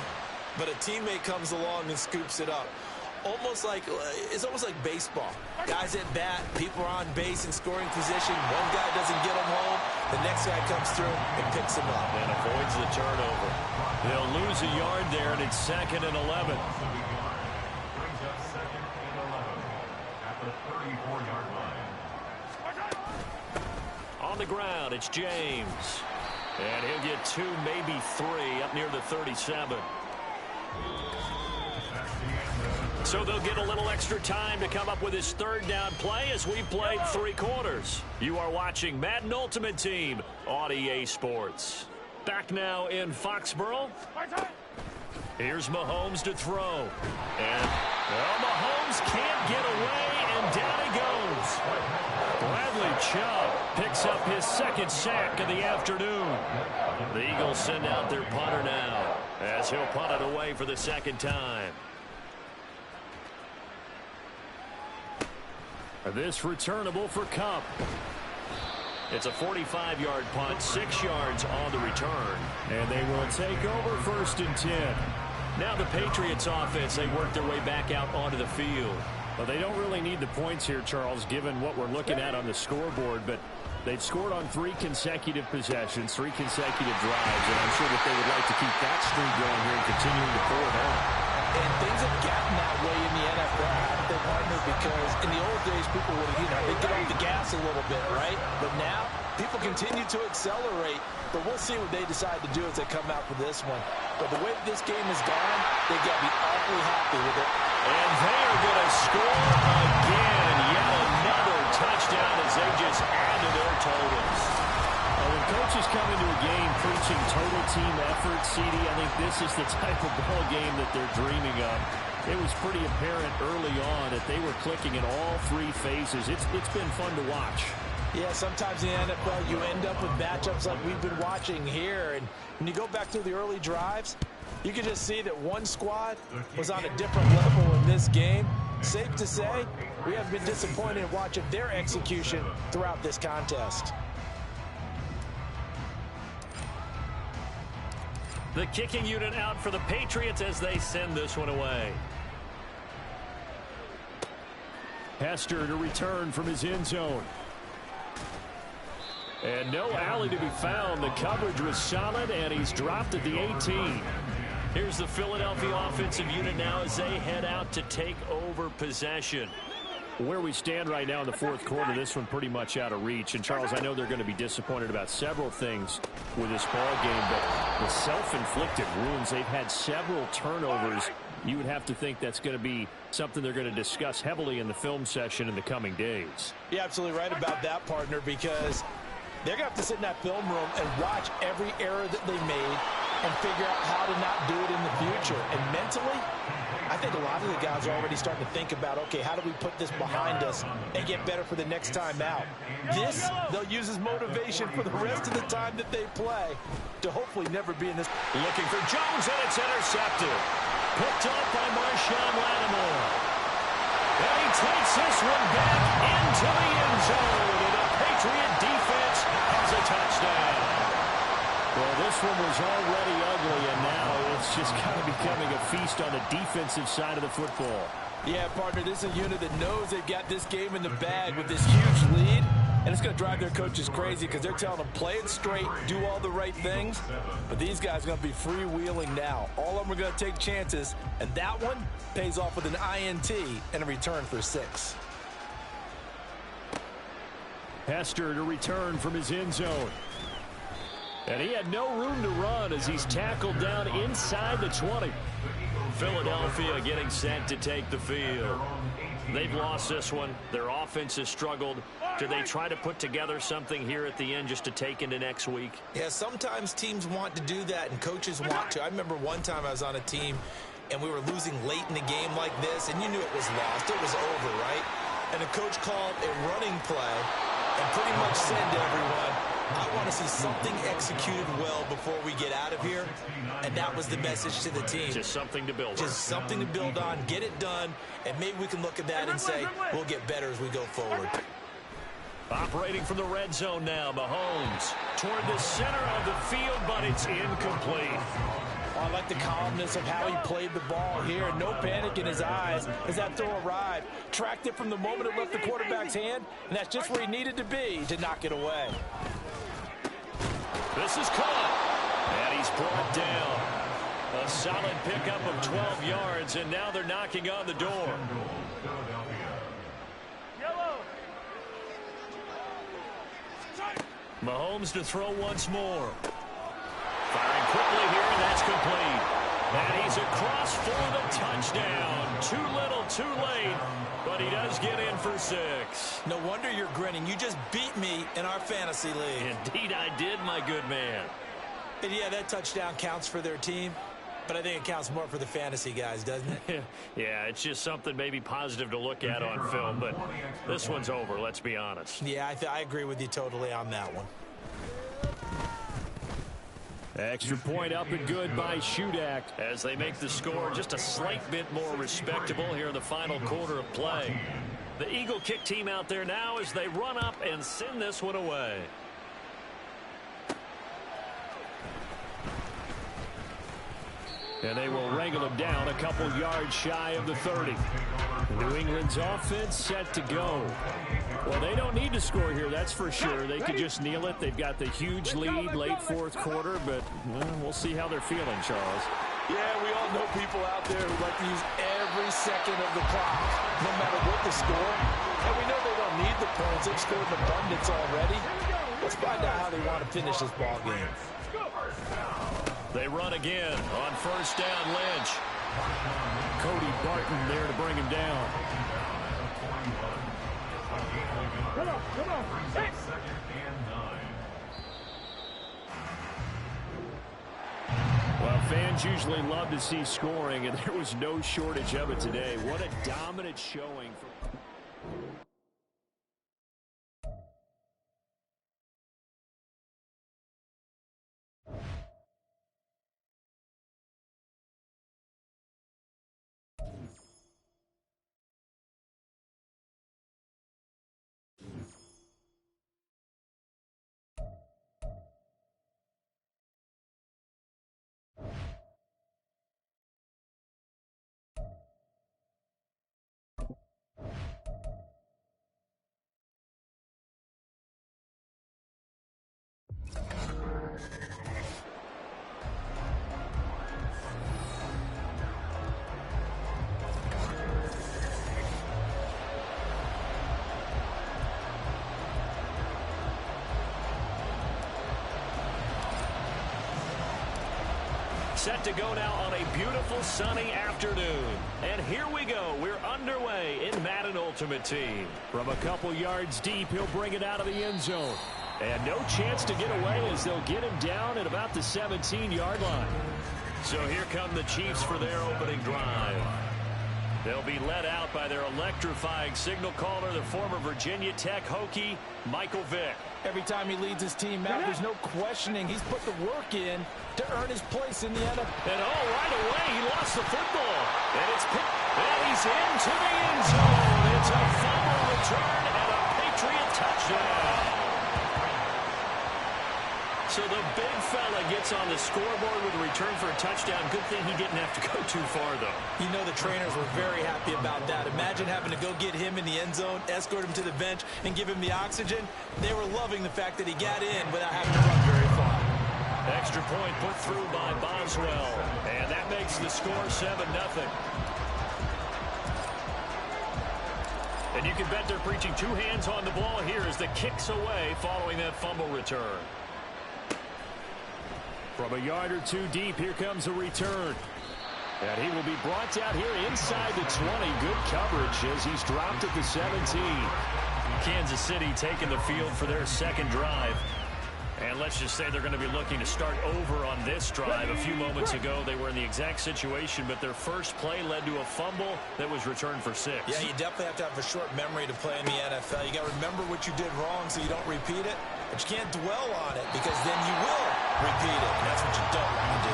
but a teammate comes along and scoops it up. It's almost like baseball. Guys at bat, people are on base in scoring position. One guy doesn't get him home. The next guy comes through and picks him up. And avoids the turnover. They'll lose a yard there, and it's 2nd and 11. Brings up 2nd and 11 at the 34-yard line. On the ground, it's James. And he'll get 2, maybe 3 up near the 37. So they'll get a little extra time to come up with his third down play as we played 3 quarters. You are watching Madden Ultimate Team on EA Sports. Back now in Foxborough. Here's Mahomes to throw. And Mahomes can't get away, and down he goes. Bradley Chubb picks up his 2nd sack of the afternoon. The Eagles send out their punter now as he'll punt it away for the 2nd time. This returnable for Cup. It's a 45-yard punt, 6 yards on the return. And they will take over 1st and 10. Now the Patriots offense, they work their way back out onto the field. Well, they don't really need the points here, Charles, given what we're looking at on the scoreboard. But they've scored on 3 consecutive possessions, 3 consecutive drives. And I'm sure that they would like to keep that streak going here and continuing to pull it on. And things have gotten that way in the NFL, haven't they, partner? Because in the old days, people would, they'd get off the gas a little bit, right? But now, people continue to accelerate. But we'll see what they decide to do as they come out for this one. But the way this game has gone, they've got to be awfully happy with it. And they are going to score again. Yet another touchdown as they just add to their totals. When coaches come into a game preaching total team effort, CD, I think this is the type of ball game that they're dreaming of. It was pretty apparent early on that they were clicking in all 3 phases. It's been fun to watch. Yeah, sometimes in the NFL you end up with matchups like we've been watching here. And when you go back to the early drives, you can just see that one squad was on a different level in this game. Safe to say, we have been disappointed in watching their execution throughout this contest. The kicking unit out for the Patriots as they send this one away. Hester to return from his end zone. And no alley to be found. The coverage was solid, and he's dropped at the 18. Here's the Philadelphia offensive unit now as they head out to take over possession. Where we stand right now in the 4th quarter, this one pretty much out of reach. And, Charles, I know they're going to be disappointed about several things with this ball game, but the self-inflicted wounds, they've had several turnovers. You would have to think that's going to be something they're going to discuss heavily in the film session in the coming days. You're absolutely right about that, partner, because they're going to have to sit in that film room and watch every error that they made and figure out how to not do it in the future. And mentally, I think a lot of the guys are already starting to think about, okay, how do we put this behind us and get better for the next time out? This, they'll use as motivation for the rest of the time that they play to hopefully never be in this. Looking for Jones, and it's intercepted. Picked up by Marshawn Lattimore. And he takes this one back into the end zone. And the Patriot defense has a touchdown. Well, this one was already ugly, and now it's just kind of becoming a feast on the defensive side of the football. Yeah, partner, this is a unit that knows they've got this game in the bag with this huge lead, and it's going to drive their coaches crazy because they're telling them, play it straight, do all the right things, but these guys are going to be freewheeling now. All of them are going to take chances, and that one pays off with an INT and a return for 6. Hester to return from his end zone. And he had no room to run as he's tackled down inside the 20. Philadelphia getting set to take the field. They've lost this one. Their offense has struggled. Do they try to put together something here at the end just to take into next week? Yeah, sometimes teams want to do that and coaches want to. I remember one time I was on a team and we were losing late in the game like this, and you knew it was lost. It was over, right? And the coach called a running play and pretty much said to everyone, I want to see something executed well before we get out of here. And that was the message to the team. Just something to build on. Just something to build on, get it done, and maybe we can look at that and say, we'll get better as we go forward. Operating from the red zone now, Mahomes toward the center of the field, but it's incomplete. Oh, I like the calmness of how he played the ball here. No panic in his eyes as that throw arrived. Tracked it from the moment it left the quarterback's hand, and that's just where he needed to be to knock it away. This is caught, and he's brought down. A solid pickup of 12 yards, and now they're knocking on the door. Mahomes to throw once more. Firing quickly here, and that's complete. And he's across for the touchdown. Too little, too late, but he does get in for 6. No wonder you're grinning. You just beat me in our fantasy league. Indeed I did, my good man. And yeah, that touchdown counts for their team, but I think it counts more for the fantasy guys, doesn't it? Yeah, it's just something maybe positive to look at on film, but this one's over, let's be honest. Yeah, I agree with you totally on that one. Extra point up and good by Shudak as they make the score just a slight bit more respectable here in the final quarter of play. The Eagle kick team out there now as they run up and send this one away. And they will wrangle him down a couple yards shy of the 30. New England's offense set to go. Well, they don't need to score here, that's for sure. They could just kneel it. They've got the huge lead late fourth quarter, but we'll see how they're feeling, Charles. Yeah, we all know people out there who like to use every second of the clock, no matter what the score. And we know they don't need the points. They've scored in abundance already. Let's find out how they want to finish this ball game. They run again on first down. Lynch. Cody Barton there to bring him down. Come on. Hey. Second and 9. Well, fans usually love to see scoring, and there was no shortage of it today. What a dominant showing for... Set to go now on a beautiful sunny afternoon. And here we go. We're underway in Madden Ultimate Team. From a couple yards deep, he'll bring it out of the end zone. And no chance to get away as they'll get him down at about the 17-yard line. So here come the Chiefs for their opening drive. They'll be led out by their electrifying signal caller, the former Virginia Tech Hokie, Michael Vick. Every time he leads his team out, there's no questioning. He's put the work in to earn his place in the NFL. And right away, he lost the football. And it's picked. And he's into the end zone. It's a fumble return and a Patriot touchdown. So the big fella gets on the scoreboard with a return for a touchdown. Good thing he didn't have to go too far, though. You know the trainers were very happy about that. Imagine having to go get him in the end zone, escort him to the bench, and give him the oxygen. They were loving the fact that he got in without having to run very far. Extra point put through by Boswell. And that makes the score 7-0. And you can bet they're preaching two hands on the ball here as the kick's away following that fumble return. From a yard or two deep, here comes a return. And he will be brought down here inside the 20. Good coverage as he's dropped at the 17. Kansas City taking the field for their second drive. And let's just say they're going to be looking to start over on this drive. A few moments ago, they were in the exact situation, but their first play led to a fumble that was returned for 6. Yeah, you definitely have to have a short memory to play in the NFL. You got to remember what you did wrong so you don't repeat it, but you can't dwell on it because then you will repeat it, and that's what you don't want to do.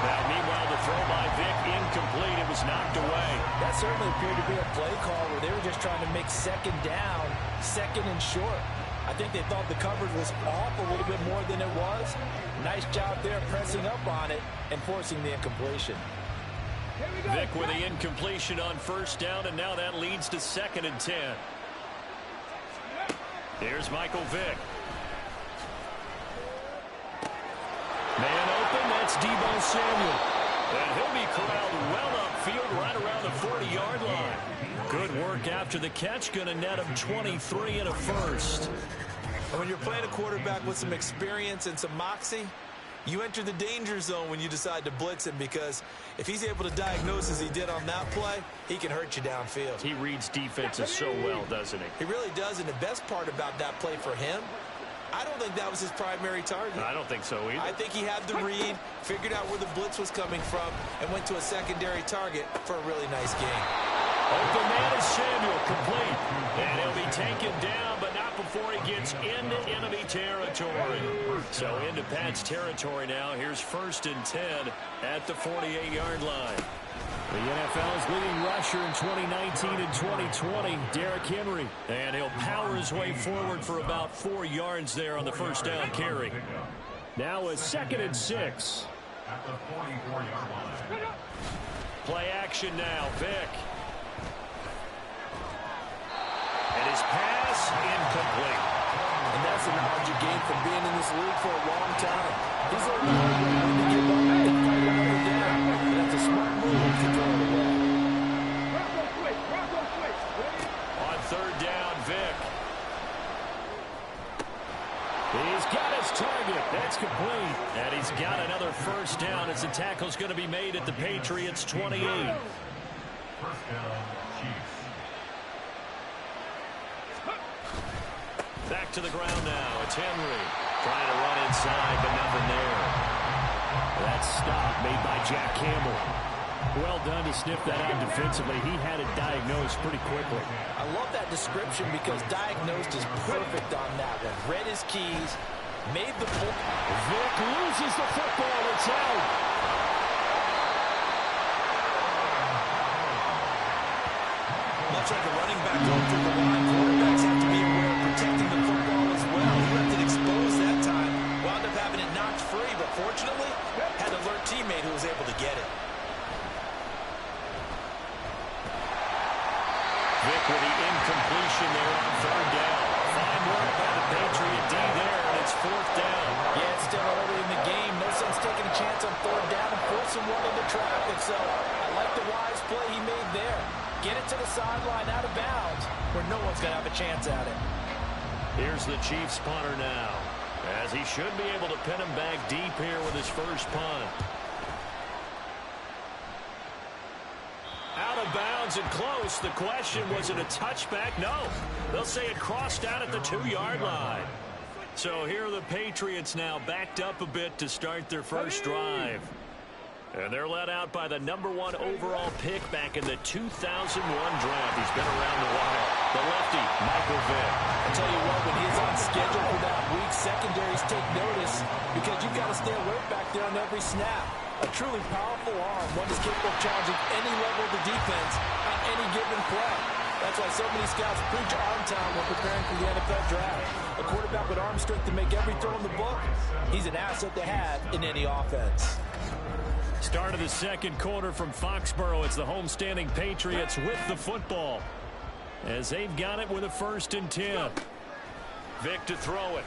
Now, meanwhile, the throw by Vick incomplete. It was knocked away. That certainly appeared to be a play call where they were just trying to make second down, second and short. I think they thought the coverage was off a little bit more than it was. Nice job there pressing up on it and forcing the incompletion. Vick with the incompletion on first down, and now that leads to 2nd and 10. Here's Michael Vick. Man open, that's Deebo Samuel. And he'll be corralled well upfield right around the 40-yard line. Good work after the catch, going to net him 23 and a first. And when you're playing a quarterback with some experience and some moxie, you enter the danger zone when you decide to blitz him, because if he's able to diagnose as he did on that play, he can hurt you downfield. He reads defenses so well, doesn't he? He really does, and the best part about that play for him, I don't think that was his primary target. I don't think so either. I think he had the read, figured out where the blitz was coming from, and went to a secondary target for a really nice game. Open man is Samuel, complete. And he'll be taken down, but not before he gets into enemy territory. So into Pat's territory now. Here's 1st and 10 at the 48-yard line. The NFL's leading rusher in 2019 and 2020, Derrick Henry. And he'll power his way forward for about 4 yards there on the first down carry. Now a 2nd and 6. At the 44-yard line. Play action now, Vick. And his pass incomplete. And that's the knowledge you gain from being in this league for a long time. He's a little willing to give up and fight another down. And that's a smart move to throw it away. On 3rd down, Vick. He's got his target. That's complete. And he's got another first down as the tackle's going to be made at the Patriots' 28. First down, Chiefs. Back to the ground now. It's Henry trying to run inside, but nothing there. That stop made by Jack Campbell. Well done to sniff that out defensively. He had it diagnosed pretty quickly. I love that description because diagnosed is perfect on that one. Read his keys, made the pull. Vick loses the football. It's out. Much like a running back going through the line, quarterbacks have to be aware of protecting the football as well. He left it exposed that time. Wound up having it knocked free, but fortunately, had an alert teammate who was able to get it. Vick with the incompletion there on 3rd down. Fine work by the Patriot D there, and it's 4th down. Yeah, it's still early in the game. No sense taking a chance on 3rd down and forcing one into traffic. So I like the wise play he made there. Get it to the sideline out of bounds where no one's going to have a chance at it. Here's the Chiefs punter now, as he should be able to pin him back deep here with his first punt. Out of bounds and close. The question, was it a touchback? No. They'll say it crossed out at the 2-yard line. So here are the Patriots now backed up a bit to start their first drive. And they're led out by the #1 overall pick back in the 2001 draft. He's been around a while. The lefty, Michael Vick. I'll tell you what, when he's on schedule for that week, secondaries take notice because you've got to stay alert back there on every snap. A truly powerful arm, one is capable of challenging any level of the defense on any given play. That's why so many scouts preach arm talent when preparing for the NFL draft. A quarterback with arm strength to make every throw in the book, he's an asset to have in any offense. Start of the 2nd quarter from Foxborough. It's the homestanding Patriots with the football, as they've got it with a 1st and 10. Vick to throw it.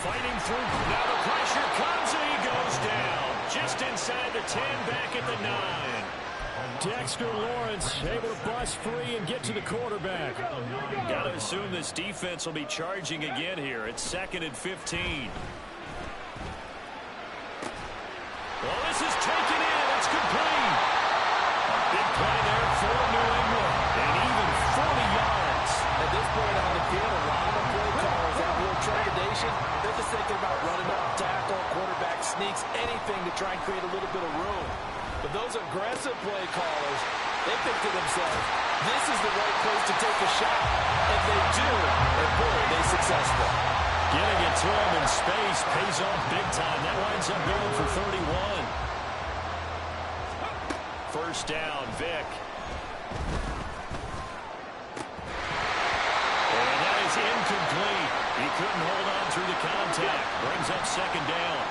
Fighting through. Now the pressure comes and he goes down. Just inside the 10, back at the 9. Dexter Lawrence able to bust free and get to the quarterback. Got to assume this defense will be charging again here. It's 2nd and 15. Well, this is taken in. It's complete. Big play there for New England. And even 40 yards. At this point on the field, a lot of play callers have a little trepidation. They're just thinking about running up, tackle, quarterback sneaks, anything to try and create a little bit of room. But those aggressive play callers, they think to themselves, this is the right place to take a shot. If they do, and boy, are they successful. Getting it to him in space pays off big time. That winds up going for 31. First down, Vick. And that is incomplete. He couldn't hold on through the contact. Brings up 2nd down.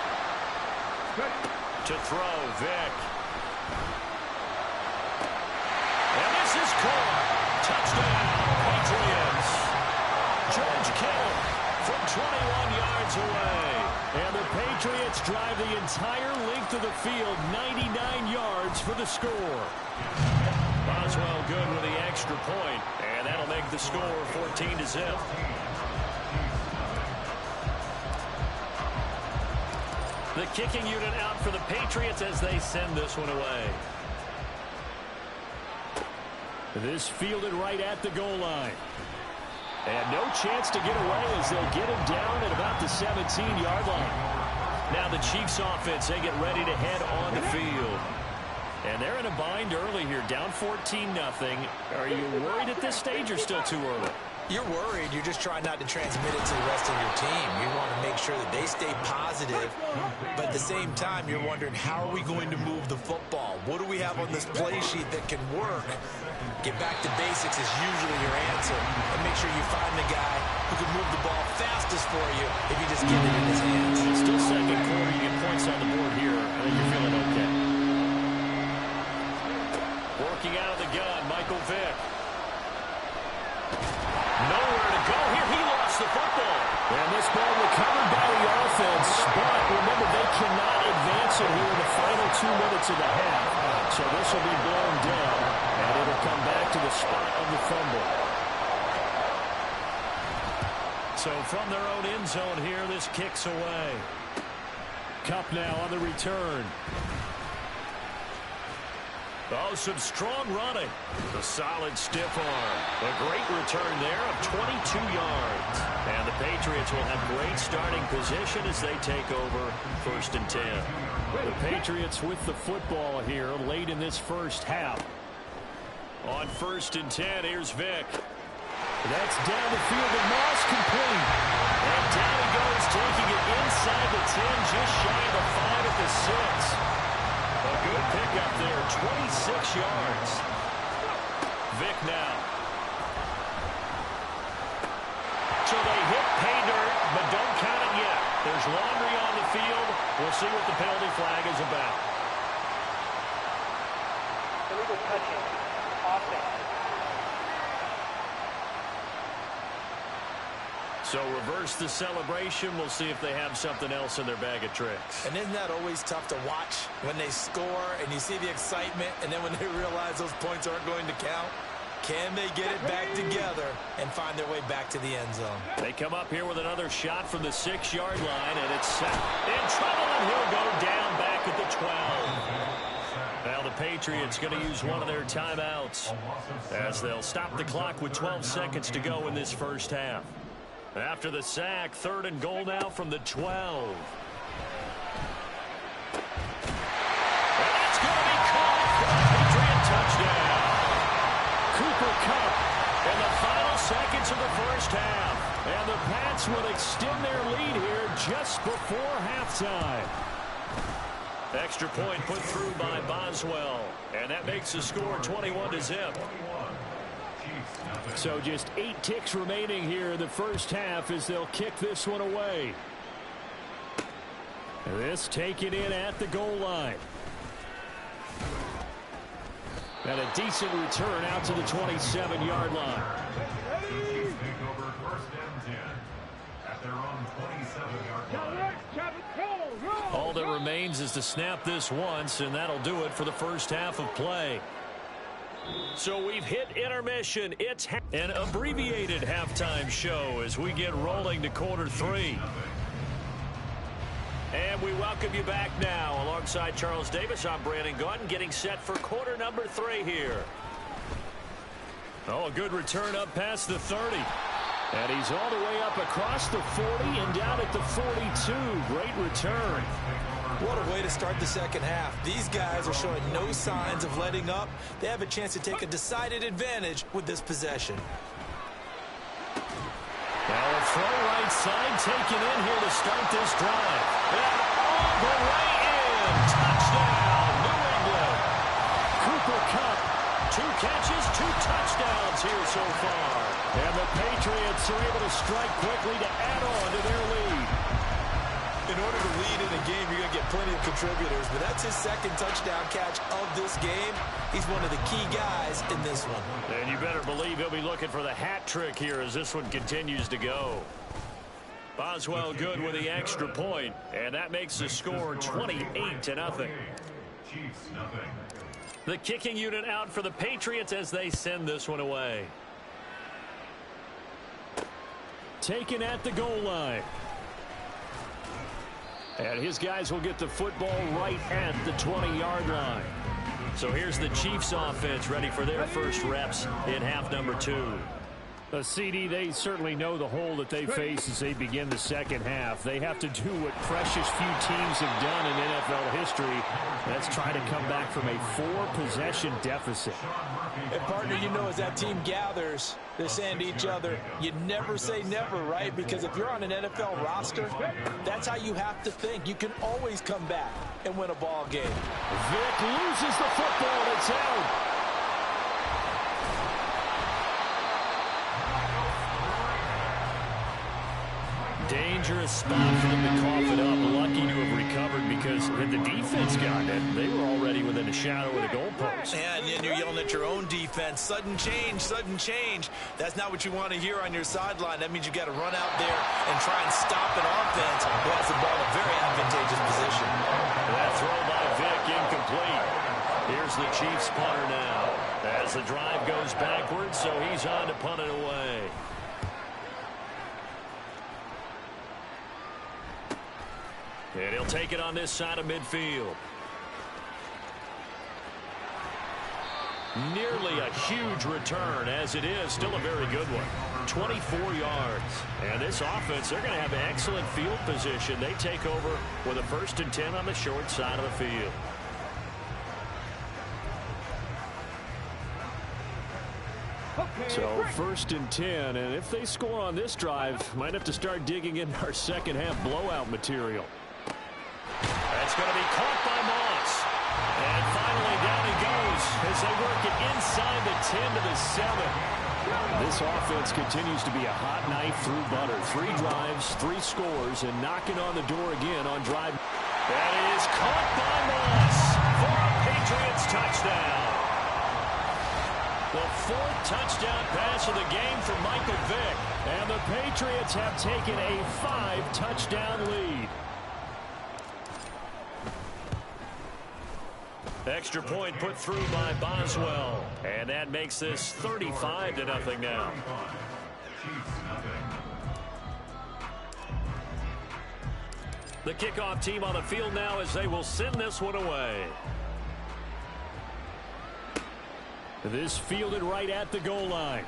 To throw, Vick. And this is caught. Touchdown, Patriots. George Kittle from 21 yards away. And the Patriots drive the entire length of the field, 99 yards for the score. Boswell good with the extra point, and that'll make the score 14-0. The kicking unit out for the Patriots as they send this one away. This fielded right at the goal line. And no chance to get away as they'll get him down at about the 17-yard line. Now the Chiefs offense, they get ready to head on the field. And they're in a bind early here, down 14-0. Are you worried at this stage or still too early? You're worried. You're just trying not to transmit it to the rest of your team. You want to make sure that they stay positive, but at the same time, you're wondering, how are we going to move the football? What do we have on this play sheet that can work? Get back to basics is usually your answer, and make sure you find the guy who can move the ball fastest for you if you just get it in his hands. It's still second quarter. You get points on the board here. I think you're feeling okay. Working out of the gun, Michael Vick. Nowhere to go here. He lost the football. And this ball recovered by the offense. But remember, they cannot advance it here in the final 2 minutes of the half. So this will be blown down. And it'll come back to the spot of the fumble. So from their own end zone here, this kicks away. Kupp now on the return. Oh, some strong running. A solid stiff arm. A great return there of 22 yards. And the Patriots will have great starting position as they take over 1st and 10. The Patriots with the football here late in this first half. On 1st and 10, here's Vick. That's down the field to Moss, complete. And down he goes, taking it inside the 10, just shy of the 5 at the 6. A good pickup there, 26 yards. Vick now. So they hit pay dirt, but don't count it yet. There's laundry on the field. We'll see what the penalty flag is about. Illegal touching. Offense. So reverse the celebration. We'll see if they have something else in their bag of tricks. And isn't that always tough to watch when they score and you see the excitement, and then when they realize those points aren't going to count? Can they get it back together and find their way back to the end zone? They come up here with another shot from the 6-yard line, and it's set in trouble, and he'll go down back at the 12. Now the Patriots going to use one of their timeouts as they'll stop the clock with 12 seconds to go in this first half. After the sack, 3rd and goal now from the 12. And that's going to be caught for a Patriot touchdown. Cooper Kupp in the final seconds of the first half. And the Pats will extend their lead here just before halftime. Extra point put through by Boswell. And that makes the score 21-0. So just 8 ticks remaining here in the first half as they'll kick this one away. This taken in at the goal line. And a decent return out to the 27-yard line. All that remains is to snap this once, and that'll do it for the first half of play. So we've hit intermission. It's an abbreviated halftime show as we get rolling to quarter 3. And we welcome you back now. Alongside Charles Davis, I'm Brandon Gaudin, getting set for quarter number 3 here. Oh, a good return up past the 30. And he's all the way up across the 40 and down at the 42. Great return. What a way to start the second half. These guys are showing no signs of letting up. They have a chance to take a decided advantage with this possession. Now a throw right side taken in here to start this drive. And all the way in. Touchdown, New England. Cooper Kupp, 2 catches, 2 touchdowns here so far. And the Patriots are able to strike quickly to add on to their lead. In order to lead in a game, you're going to get plenty of contributors, but that's his 2nd touchdown catch of this game. He's one of the key guys in this one. And you better believe he'll be looking for the hat trick here as this one continues to go. Boswell good with the extra point, and that makes the score 28-0. The kicking unit out for the Patriots as they send this one away. Taken at the goal line. And his guys will get the football right at the 20-yard line. So here's the Chiefs offense ready for their first reps in half number 2. CD, they certainly know the hole that they face as they begin the second half. They have to do what precious few teams have done in NFL history. That's try to come back from a 4-possession deficit. And, partner, you know, as that team gathers, they're saying to each other, you never say never, right? Because if you're on an NFL roster, that's how you have to think. You can always come back and win a ball game. Vic loses the football. It's out. Dangerous spot for them to cough it up. Lucky to have recovered because had the defense gotten it, they were already within a shadow of the goalpost. Yeah, and then you're yelling at your own defense. Sudden change, sudden change. That's not what you want to hear on your sideline. That means you got to run out there and try and stop an offense who has the ball in a very advantageous position. That throw by Vic incomplete. Here's the Chiefs punter now as the drive goes backwards, so he's on to punt it away. And he'll take it on this side of midfield. Nearly a huge return, as it is still a very good one. 24 yards. And this offense, they're going to have excellent field position. They take over with a 1st and 10 on the short side of the field. So 1st and 10, and if they score on this drive, might have to start digging into our second half blowout material. That's going to be caught by Moss. And finally down he goes as they work it inside the 10 to the 7. This offense continues to be a hot knife through butter. 3 drives, 3 scores, and knocking on the door again on drive. That is caught by Moss for a Patriots touchdown. The 4th touchdown pass of the game for Michael Vick. And the Patriots have taken a 5-touchdown lead. Extra point put through by Boswell. And that makes this 35-0 now. The kickoff team on the field now as they will send this one away. This fielded right at the goal line.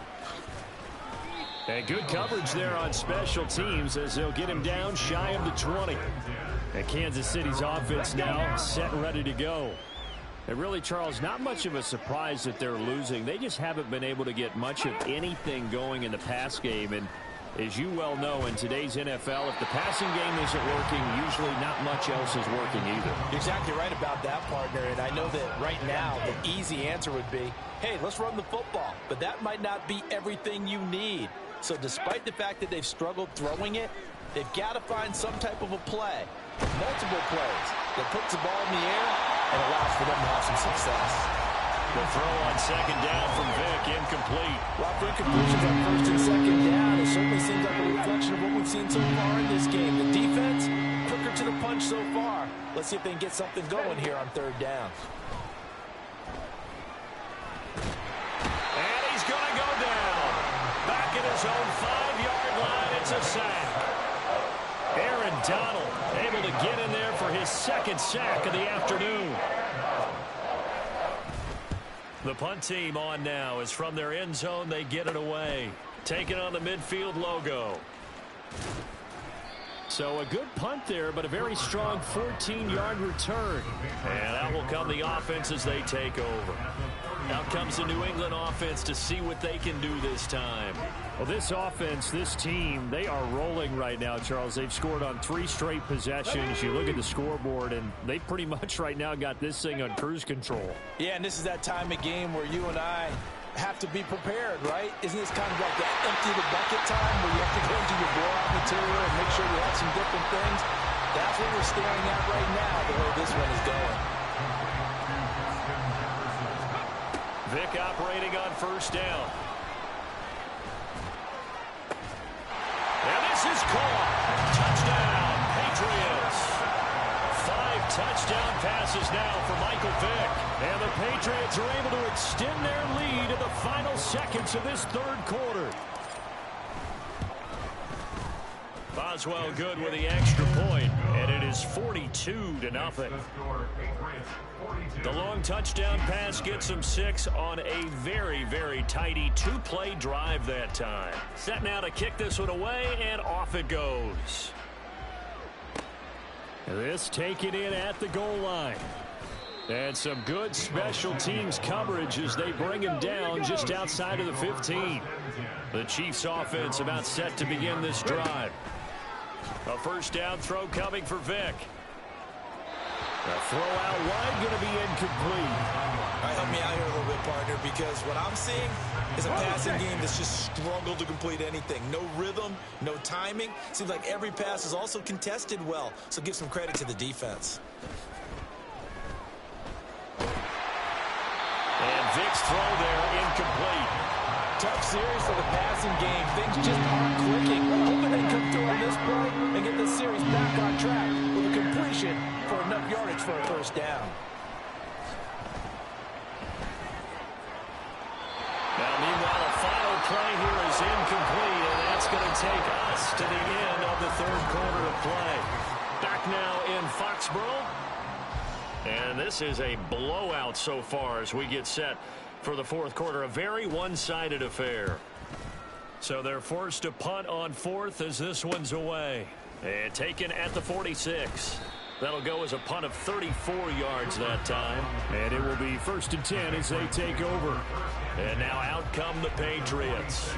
And good coverage there on special teams as they'll get him down shy of the 20. And Kansas City's offense now set and ready to go. And really, Charles, not much of a surprise that they're losing. They just haven't been able to get much of anything going in the pass game. And as you well know, in today's NFL, if the passing game isn't working, usually not much else is working either. You're exactly right about that, partner. And I know that right now the easy answer would be, hey, let's run the football. But that might not be everything you need. So despite the fact that they've struggled throwing it, they've got to find some type of a play, multiple plays, that puts the ball in the air and allows for them to have some success. The throw on 2nd down from Vick, incomplete. Well, for incompletions on 1st and 2nd down, it certainly seems like a reflection of what we've seen so far in this game. The defense, quicker to the punch so far. Let's see if they can get something going here on 3rd down. And he's going to go down. Back at his own 5-yard line, it's a sack. Aaron Donald able to get in there for his 2nd sack of the afternoon. The punt team on now is from their end zone. They get it away. Taking on the midfield logo. So a good punt there, but a very strong 14-yard return. And out will come the offense as they take over. Out comes the New England offense to see what they can do this time. Well, this offense, this team, they are rolling right now, Charles. They've scored on 3 straight possessions. You look at the scoreboard, and they pretty much right now got this thing on cruise control. Yeah, and this is that time of game where you and I have to be prepared, right? Isn't this kind of like the empty the bucket time where you have to go into your blowout material and make sure you have some different things? That's what we're staring at right now, the way this one is going. Vick operating on 1st down. And this is caught. Touchdown, Patriots. 5 touchdown passes now for Michael Vick. And the Patriots are able to extend their lead in the final seconds of this 3rd quarter. Boswell good with the extra point, and it is 42-0. The long touchdown pass gets him 6 on a very, very tidy 2-play drive that time. Set now to kick this one away, and off it goes. This taken in at the goal line. And some good special teams coverage as they bring him down just outside of the 15. The Chiefs offense about set to begin this drive. A first down throw coming for Vic. The throw out wide going to be incomplete. All right, help me out here a little bit, partner, because what I'm seeing is a passing game that's just struggled to complete anything. No rhythm, no timing. Seems like every pass is also contested well, so give some credit to the defense. And Vic's throw there incomplete. Tough series for the passing game. Things just aren't clicking. Hoping they come through on this play and get the series back on track with a completion for enough yardage for a first down. Now, meanwhile, a final play here is incomplete, and that's going to take us to the end of the third quarter of play. Back now in Foxborough. And this is a blowout so far as we get set for the fourth quarter. A very one-sided affair. So they're forced to punt on fourth as this one's away. And taken at the 46. That'll go as a punt of 34 yards that time. And it will be 1st and 10 as they take over. And now out come the Patriots.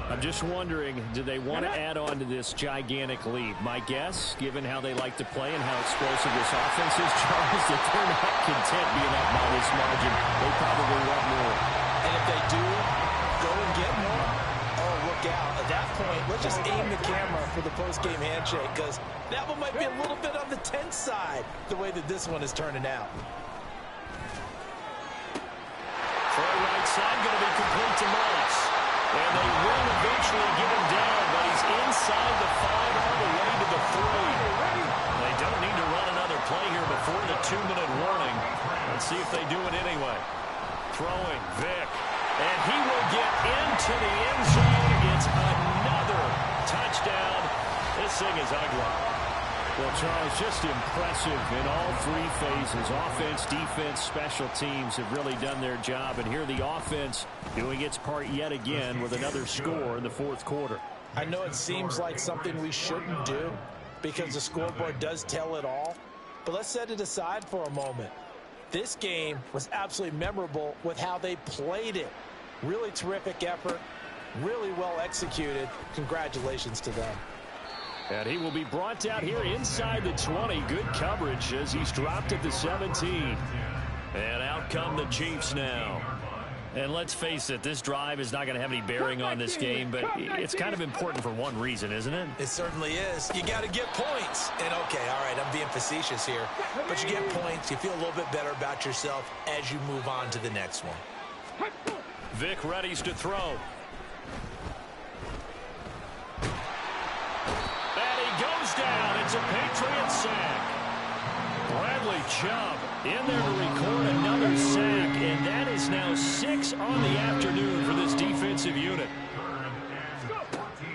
I'm just wondering, do they want to add on to this gigantic lead? My guess, given how they like to play and how explosive this offense is, Charles, that they're not content being up by this margin. They probably want more. And if they do go and get more, oh, look out. At that point, let's just aim the camera for the post-game handshake, because that one might be a little bit on the tense side, the way that this one is turning out. Throw right side going to be complete to Moss. And they will eventually get him down, but he's inside the 5 all the way to the 3. They don't need to run another play here before the 2-minute warning. Let's see if they do it anyway. Throwing, Vic. And he will get into the end zone. It's another touchdown. This thing is ugly. Well, Charles, just impressive in all 3 phases. Offense, defense, special teams have really done their job. And here the offense doing its part yet again with another score in the fourth quarter. I know it seems like something we shouldn't do because the scoreboard does tell it all. But let's set it aside for a moment. This game was absolutely memorable with how they played it. Really terrific effort, really well executed. Congratulations to them. And he will be brought down here inside the 20. Good coverage as he's dropped at the 17. And out come the Chiefs now. And let's face it, this drive is not going to have any bearing on this game, but it's kind of important for one reason, isn't it? It certainly is. You got to get points. And, okay, all right, I'm being facetious here. But you get points. You feel a little bit better about yourself as you move on to the next one. Vic readies to throw. And he goes down. It's a Patriot sack. Bradley Chubb in there to record another sack, and that is now 6 on the afternoon for this defensive unit.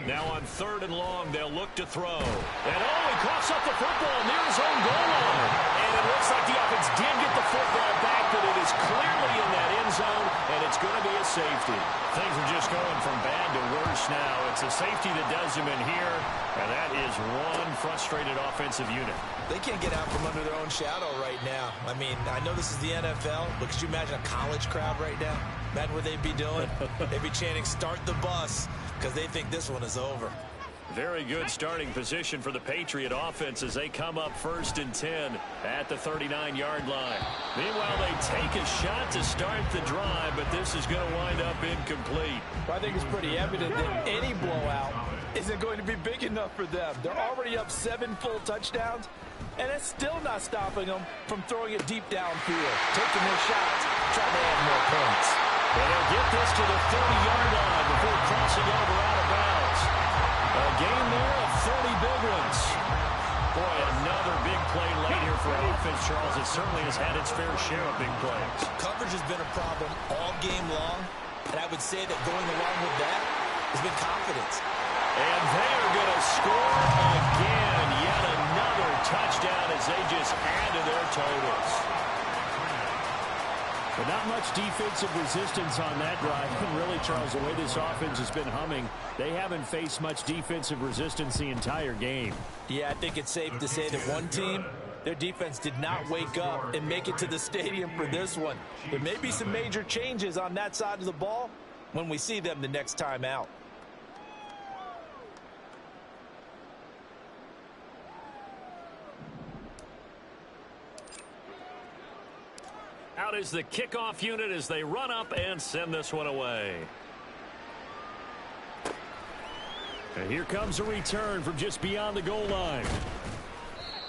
Now on 3rd and long, they'll look to throw. And he coughs up the football near his own goal line. And it looks like the offense did get the football back, but it is clearly in that end zone, and it's going to be a safety. Things are just going from bad to worse now. It's a safety that does him in here, and that is one frustrated offensive unit. They can't get out from under their own shadow right now. I mean, I know this is the NFL, but could you imagine a college crowd right now? Imagine what they'd be doing. They'd be chanting, "Start the bus," because they think this one is over. Very good starting position for the Patriot offense as they come up 1st and 10 at the 39-yard line. Meanwhile, they take a shot to start the drive, but this is going to wind up incomplete. I think it's pretty evident that any blowout isn't going to be big enough for them. They're already up 7 full touchdowns, and it's still not stopping them from throwing it deep downfield, taking their shots, trying to add more points. And they'll get this to the 30-yard line before crossing over out of bounds. A game there of 30 big ones. Boy, another big play late here for offense, Charles. It certainly has had its fair share of big plays. Coverage has been a problem all game long, and I would say that going along with that has been confidence. And they're going to score again. Yet another touchdown as they just add to their totals. But not much defensive resistance on that drive. And really, Charles, the way this offense has been humming, they haven't faced much defensive resistance the entire game. Yeah, I think it's safe to say that one team, their defense did not wake up and make it to the stadium for this one. There may be some major changes on that side of the ball when we see them the next time out. Out is the kickoff unit as they run up and send this one away. And here comes a return from just beyond the goal line.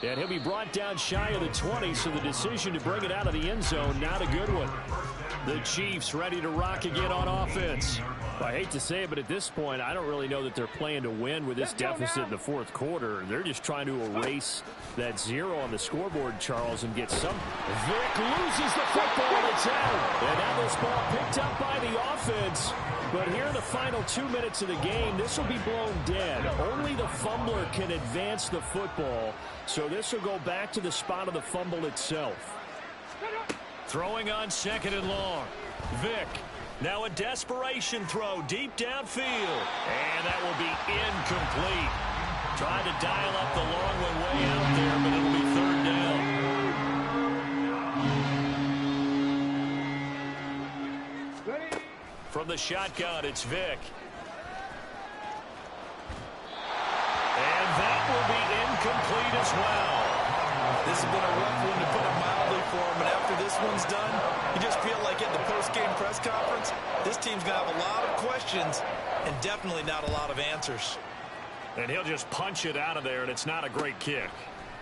And he'll be brought down shy of the 20, so the decision to bring it out of the end zone, not a good one. The Chiefs ready to rock again on offense. I hate to say it, but at this point, I don't really know that they're playing to win with this deficit in the fourth quarter. They're just trying to erase that 0 on the scoreboard, Charles, and get some. Vic loses the football. It's out. And now this ball picked up by the offense. But here in the final 2 minutes of the game, this will be blown dead. Only the fumbler can advance the football. So this will go back to the spot of the fumble itself. Throwing on 2nd and long. Vic. Now a desperation throw deep downfield. And that will be incomplete. Trying to dial up the long one way out there, but it'll be 3rd down. From the shotgun, it's Vic. And that will be incomplete as well. This has been a rough one to put it mildly for him, and after this one's done, you just feel like at the post-game press conference, this team's going to have a lot of questions and definitely not a lot of answers. And he'll just punch it out of there, and it's not a great kick.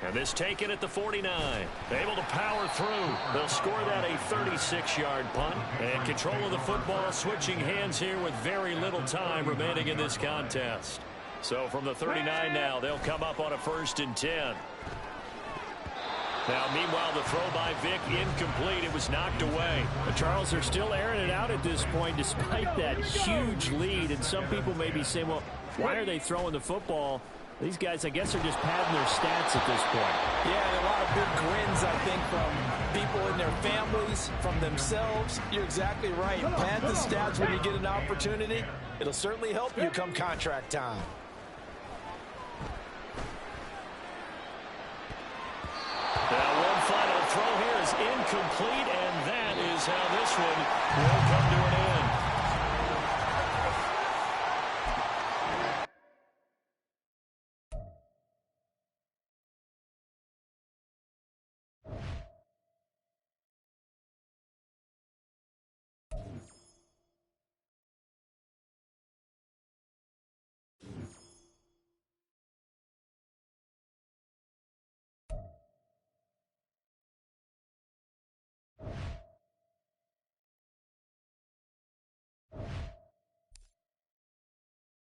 And this taken at the 49. Able to power through. They'll score that a 36-yard punt. And control of the football switching hands here with very little time remaining in this contest. So from the 39 now, they'll come up on a 1st and 10. Now, meanwhile, the throw by Vic incomplete. It was knocked away. But Charles, they're still airing it out at this point despite that huge lead. And some people may be saying, well, why are they throwing the football? These guys, I guess, are just padding their stats at this point. Yeah, and a lot of big grins, I think, from people in their families, from themselves. You're exactly right. Pad the stats when you get an opportunity. It'll certainly help you come contract time. Now, one final throw here is incomplete, and that is how this one will come to an end.